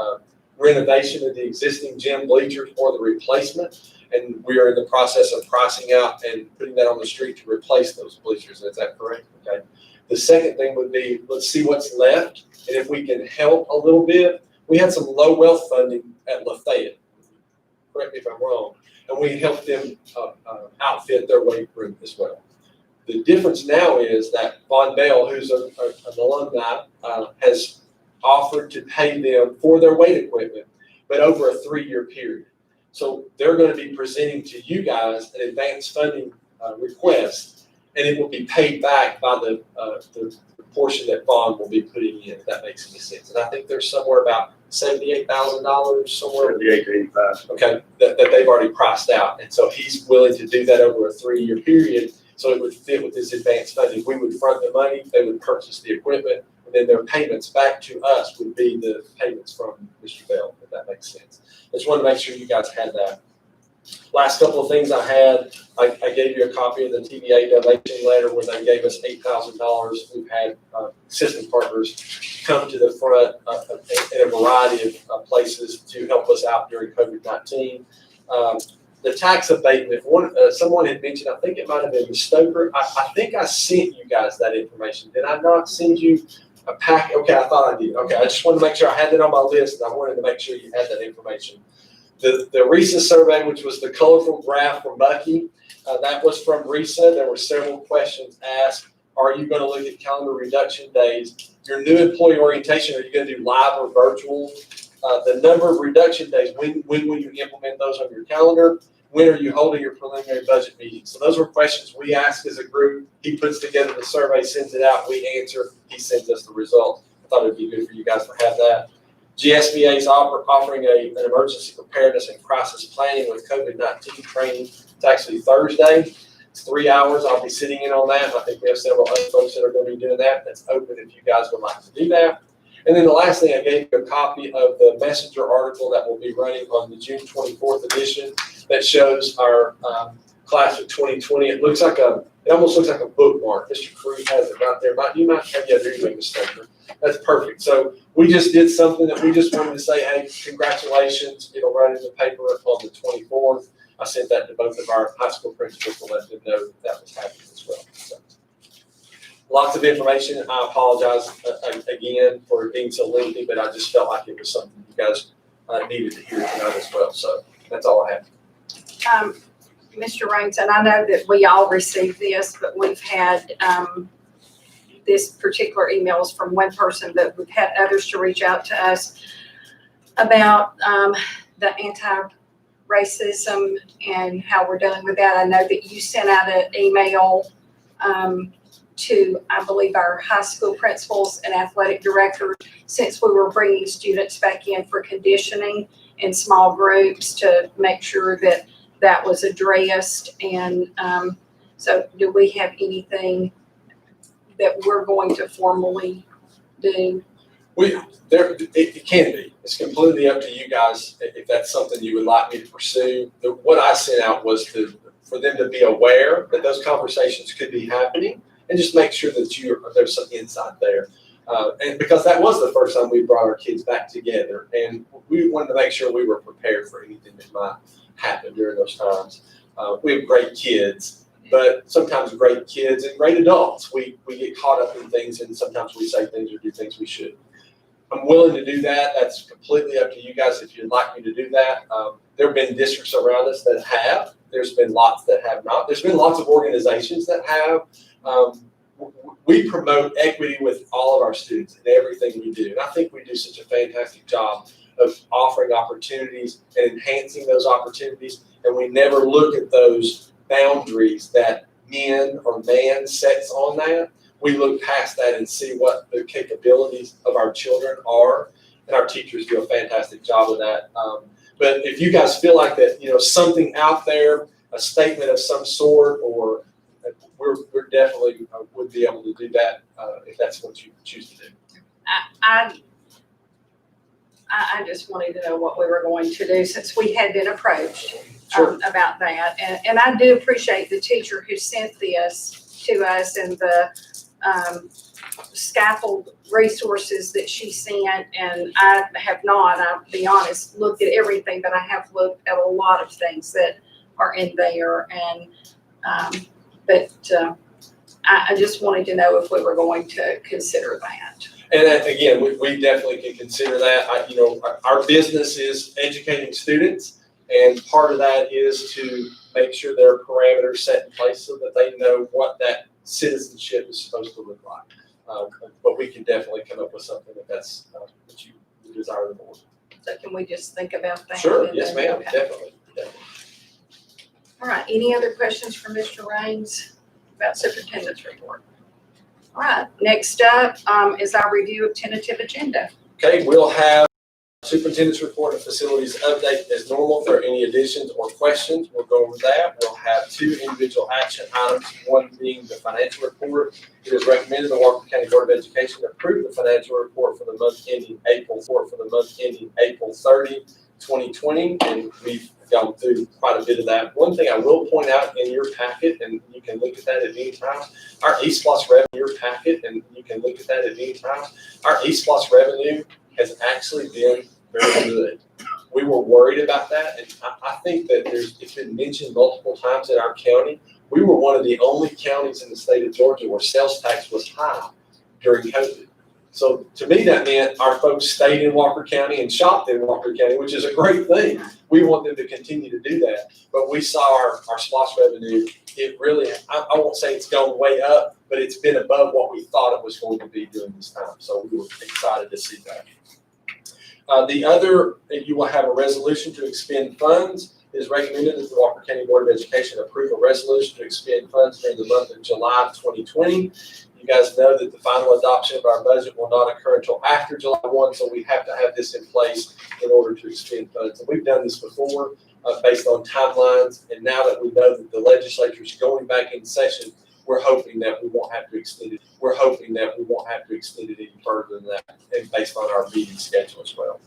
renovation of the existing gym bleachers or the replacement, and we are in the process of pricing out and putting that on the street to replace those bleachers. Is that correct? Okay. The second thing would be, let's see what's left, and if we can help a little bit. We had some low wealth funding at Lafayette. Correct me if I'm wrong, and we helped them outfit their weight room as well. The difference now is that Von Bell, who's an alumni, has offered to pay them for their weight equipment, but over a 3-year period. So they're going to be presenting to you guys an advanced funding request, and it will be paid back by the portion that Vaughn will be putting in, if that makes any sense. And I think there's somewhere about $78,000 somewhere.
78 to 85.
Okay, that they've already priced out. And so he's willing to do that over a 3-year period. So it would fit with this advanced funding. We would front the money, they would purchase the equipment, and then their payments back to us would be the payments from Mr. Bell, if that makes sense. I just wanted to make sure you guys had that. Last couple of things I had, I gave you a copy of the TVA donation letter where they gave us $8,000. We've had system partners come to the front in a variety of places to help us out during COVID-19. The tax abatement, someone had mentioned, I think it might have been Ms. Stoker. I think I sent you guys that information. Did I not send you a pack? Okay, I thought I did. Okay, I just wanted to make sure I had that on my list, and I wanted to make sure you had that information. The RISA survey, which was the colorful graph from Bucky, that was from RISA. There were several questions asked. Are you going to look at calendar reduction days? Your new employee orientation, are you going to do live or virtual? The number of reduction days, when will you implement those on your calendar? When are you holding your preliminary budget meeting? So those were questions we asked as a group. He puts together the survey, sends it out, we answer, he sends us the results. I thought it'd be good for you guys to have that. GSBA is offering an emergency preparedness and crisis planning with COVID-19 training. It's actually Thursday. It's 3 hours. I'll be sitting in on that. I think we have several other folks that are going to be doing that. That's open if you guys would like to do that. And then the last thing, I gave you a copy of the Messenger article that will be running on the June 24th edition that shows our class of 2020. It almost looks like a bookmark. Mr. Cruz has it right there. You might have, yeah, there you go, Mr. Stegner. That's perfect. So we just did something that we just wanted to say, hey, congratulations. It'll run in the paper on the 24th. I sent that to both of our high school principals to let them know that was happening as well. So, lots of information. I apologize again for being so lengthy, but I just felt like it was something you guys needed to hear tonight as well. So that's all I have.
Mr. Rainson, I know that we all received this, but we've had this particular emails from one person, but we've had others to reach out to us about the anti-racism and how we're dealing with that. I know that you sent out an email to, I believe, our high school principals and athletic directors, since we were bringing students back in for conditioning in small groups, to make sure that that was addressed. And so do we have anything that we're going to formally do?
It can be. It's completely up to you guys if that's something you would like me to pursue. What I sent out was for them to be aware that those conversations could be happening, and just make sure that there's some insight there. And because that was the first time we brought our kids back together, and we wanted to make sure we were prepared for anything that might happen during those times. We have great kids, but sometimes great kids and great adults, we get caught up in things, and sometimes we say things or do things we shouldn't. I'm willing to do that. That's completely up to you guys if you'd like me to do that. There have been districts around us that have. There's been lots that have not. There's been lots of organizations that have. We promote equity with all of our students in everything we do. And I think we do such a fantastic job of offering opportunities and enhancing those opportunities. And we never look at those boundaries that men or man sets on that. We look past that and see what the capabilities of our children are. And our teachers do a fantastic job of that. But if you guys feel like that, something out there, a statement of some sort, or we're definitely would be able to do that if that's what you choose to do.
I just wanted to know what we were going to do, since we had been approached about that. And I do appreciate the teacher who sent this to us and the scaffold resources that she sent. And I have not, I'll be honest, looked at everything, but I have looked at a lot of things that are in there. And I just wanted to know if we were going to consider that.
And again, we definitely can consider that. Our business is educating students, and part of that is to make sure there are parameters set in place so that they know what that citizenship is supposed to look like. But we can definitely come up with something if that's what you desire the board.
So can we just think about that?
Sure. Yes, ma'am.
Okay.
Definitely.
All right. Any other questions for Mr. Raines about superintendent's report? All right. Next up is our review of tentative agenda.
Okay, we'll have superintendent's report and facilities update as normal. If there are any additions or questions, we'll go over that. We'll have 2 individual action items, one being the financial report. It is recommended the Walker County Board of Education approve the financial report for the month ending April 30, 2020, and we've gone through quite a bit of that. One thing I will point out in your packet, and you can look at that at any time, our East Plus revenue has actually been very good. We were worried about that, and I think that it's been mentioned multiple times in our county. We were one of the only counties in the state of Georgia where sales tax was high during COVID. So to me, that meant our folks stayed in Walker County and shopped in Walker County, which is a great thing. We want them to continue to do that. But we saw our SPLOST revenue, it really, I won't say it's gone way up, but it's been above what we thought it was going to be during this time. So we were excited to see that. The other, you will have a resolution to expend funds. It is recommended that the Walker County Board of Education approve a resolution to expend funds during the month of July 2020. You guys know that the final adoption of our budget will not occur until after July 1, so we have to have this in place in order to expend funds. And we've done this before based on timelines, and now that we know that the legislature is going back in session, we're hoping that we won't have to extend it. Any further than that, and based on our meeting schedule as well.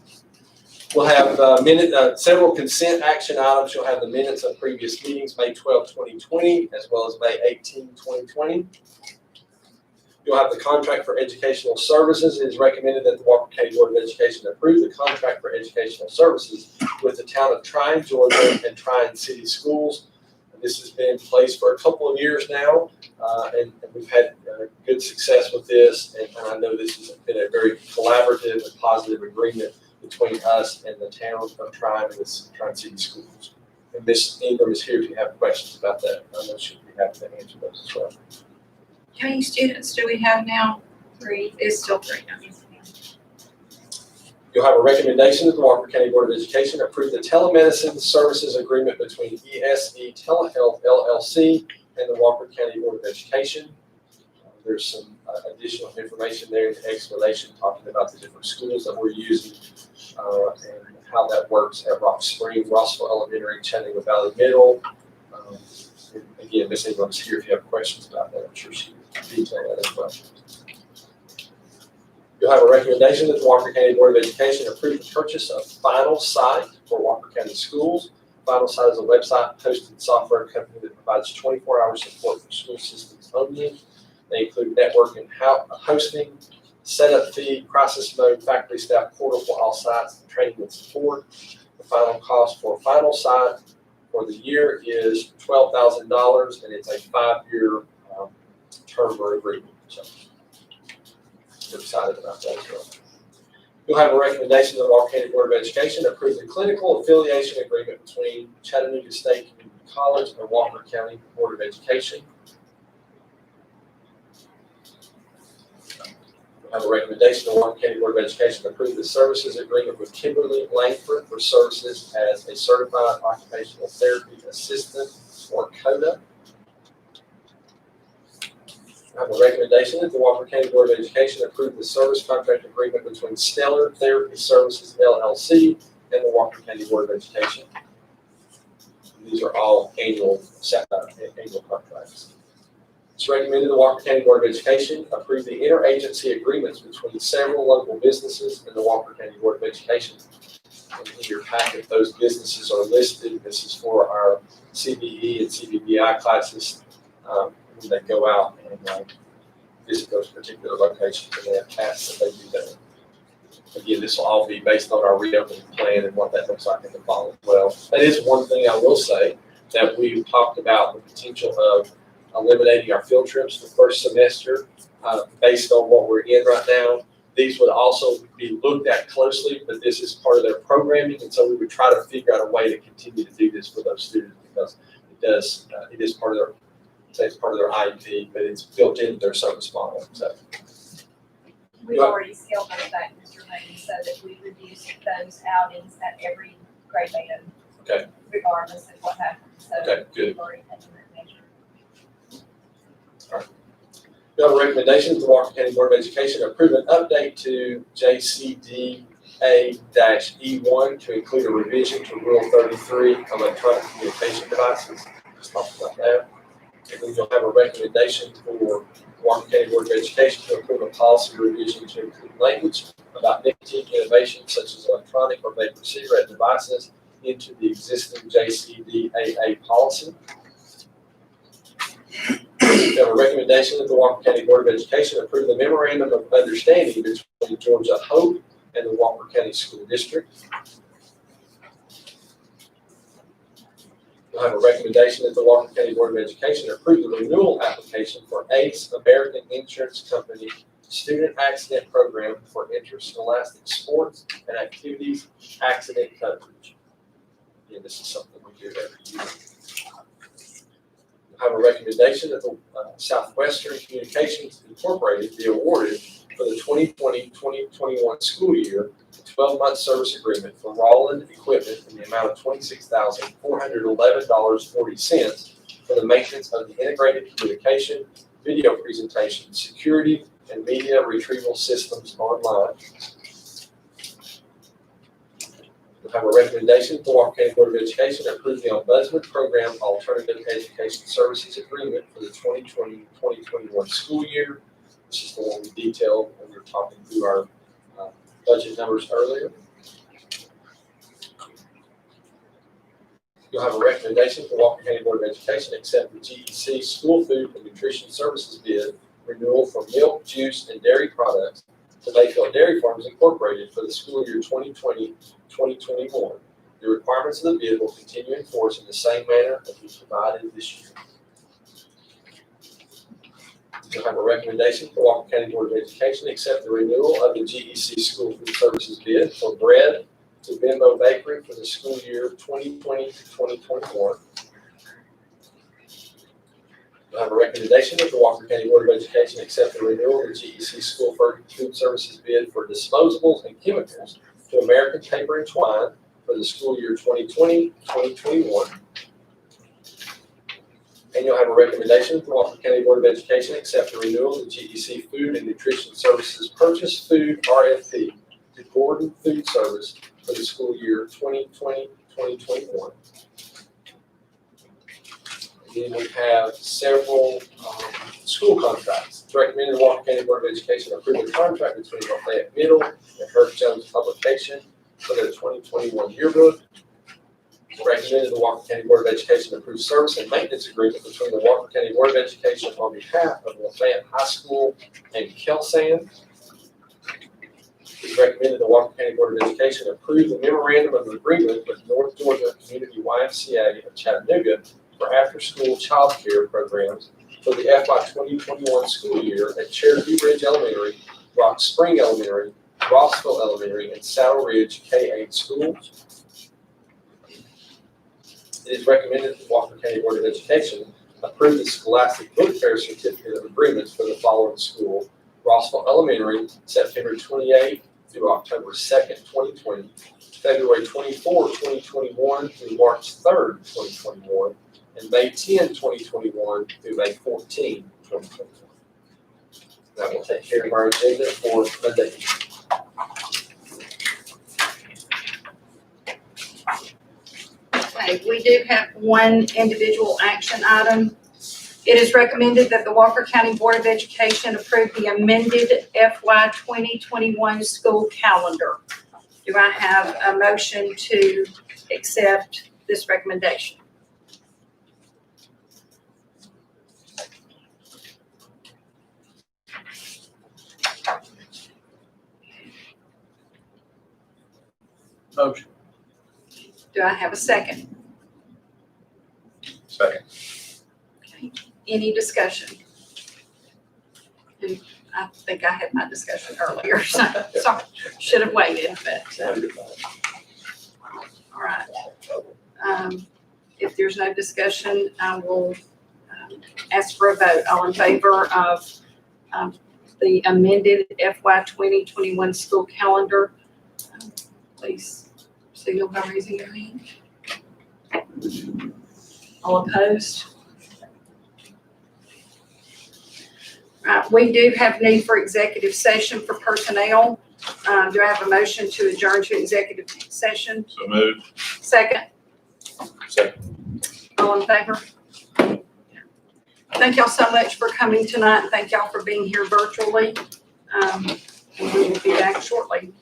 We'll have several consent action items. You'll have the minutes of previous meetings, May 12, 2020, as well as May 18, 2020. You'll have the contract for educational services. It is recommended that the Walker County Board of Education approve the contract for educational services with the town of Tryon, Georgia, and Tryon City Schools. This has been in place for a couple of years now, and we've had good success with this. And I know this has been a very collaborative and positive agreement between us and the town of Tryon and the Tryon City Schools. And Ms. Ingram is here if you have questions about that. I know she'll be happy to answer those as well.
How many students do we have now? 3. It's still 3.
You'll have a recommendation that the Walker County Board of Education approve the telemedicine services agreement between ESE Telehealth LLC and the Walker County Board of Education. There's some additional information there in the explanation talking about the different schools that we're using and how that works at Rock Spring, Rossville Elementary, Chattanooga Valley Middle. And again, Ms. Ingram is here if you have questions about that. I'm sure she can detail that as well. You'll have a recommendation that the Walker County Board of Education approve the purchase of Final Site for Walker County Schools. Final Site is a website hosted software company that provides 24-hour support for school systems only. They include network and hosting, setup fee, crisis mode, factory staff portal for all sites, training and support. The final cost for Final Site for the year is $12,000, and it's a 5-year term or agreement. So we're excited about that as well. You'll have a recommendation that the Walker County Board of Education approve the clinical affiliation agreement between Chattanooga State Community College and Walker County Board of Education. You'll have a recommendation that the Walker County Board of Education approve the services agreement with Kimberly Langford for services as a certified occupational therapy assistant, or CODA. I have a recommendation that the Walker County Board of Education approve the service contract agreement between Stellar Therapy Services LLC and the Walker County Board of Education. These are all annual contracts. It's recommended the Walker County Board of Education approve the interagency agreements between several local businesses and the Walker County Board of Education. In your packet, those businesses are listed. This is for our CBE and CBBI classes. When they go out and visit those particular locations, and they have tasks that they do there. Again, this will all be based on our reopening plan and what that looks like in the fall as well. That is one thing I will say, that we've talked about the potential of eliminating our field trips the first semester based on what we're in right now. These would also be looked at closely, but this is part of their programming, and so we would try to figure out a way to continue to do this for those students, because it is part of their it's part of their IEP, but it's built into their service model. So
we've already scaled those back, Mr. Lane, so that we reduce those outings at every grade band.
Okay.
Regardless of what happens. So
okay, good.
we've already taken that measure.
All right. We have a recommendation to the Walker County Board of Education approve an update to JCDA-E1 to include a revision to Rule 33 electronic communication devices. Let's talk about that. And then you'll have a recommendation for Walker County Board of Education to approve a policy revision to include language about nicotine innovations such as electronic or vapor cigarette devices into the existing JCDAA policy. We have a recommendation that the Walker County Board of Education approve the memorandum of understanding between Georgia Hope and the Walker County School District. We'll have a recommendation that the Walker County Board of Education approve the renewal application for ACE American Insurance Company Student Accident Program for interscholastic sports and activities accident coverage. Again, this is something we do every year. We'll have a recommendation that the Southwestern Communications Incorporated be awarded for the 2020-2021 school year a 12-month service agreement for Roland Equipment in the amount of $26,411.40 for the maintenance of the integrated communication, video presentation, security, and media retrieval systems online. We'll have a recommendation that the Walker County Board of Education approve the Ombudsman Program Alternative Education Services Agreement for the 2020-2021 school year. This is the one we detailed when we were talking through our budget numbers earlier. You'll have a recommendation for Walker County Board of Education, accept the GEC School Food and Nutrition Services bid renewal for milk, juice, and dairy products to Mayfield Dairy Farms Incorporated for the school year 2020-2021. The requirements of the bid will continue in force in the same manner as we provided this year. You'll have a recommendation for Walker County Board of Education, accept the renewal of the GEC School Food Services bid for bread to Bimbo Bakery for the school year 2020-2021. You'll have a recommendation that the Walker County Board of Education accept the renewal of the GEC School Food Services bid for disposables and chemicals to American Paper and Twine for the school year 2020-2021. And you'll have a recommendation from Walker County Board of Education accept the renewal of the GEC Food and Nutrition Services Purchase Food RFP to Gordon Food Service for the school year 2020-2021. And then we have several school contracts. It's recommended the Walker County Board of Education approve the contract between Lafayette Middle and Herb Jones Publication for their 2021 yearbook. It's recommended the Walker County Board of Education approve service and maintenance agreement between the Walker County Board of Education on behalf of Lafayette High School and Kelsan. It's recommended the Walker County Board of Education approve the memorandum of agreement with North Georgia Community YMCA of Chattanooga for after-school child care programs for the FY 2021 school year at Cherokee Ridge Elementary, Rock Spring Elementary, Rossville Elementary, and Saddle Ridge K-8 schools. It is recommended that the Walker County Board of Education approve the Scholastic Book Fair Certificate of Agreements for the following school: Rossville Elementary, September 28th through October 2nd, 2020, February 24, 2021 through March 3rd, 2021, and May 10, 2021 through May 14, 2021. That will take care of our agenda for Monday.
Okay, we do have one individual action item. It is recommended that the Walker County Board of Education approve the amended FY 2021 school calendar. Do I have a motion to accept this recommendation?
Motion.
Do I have a second?
Second.
Okay. Any discussion? And I think I had my discussion earlier, so sorry, should have waited, but, all right. If there's no discussion, I will ask for a vote. All in favor of the amended FY 2021 school calendar, please signal by raising your hand. All opposed? Right, we do have need for executive session for personnel. Do I have a motion to adjourn to executive session?
So moved.
Second?
Second.
All in favor? Thank y'all so much for coming tonight, and thank y'all for being here virtually. And we will be back shortly.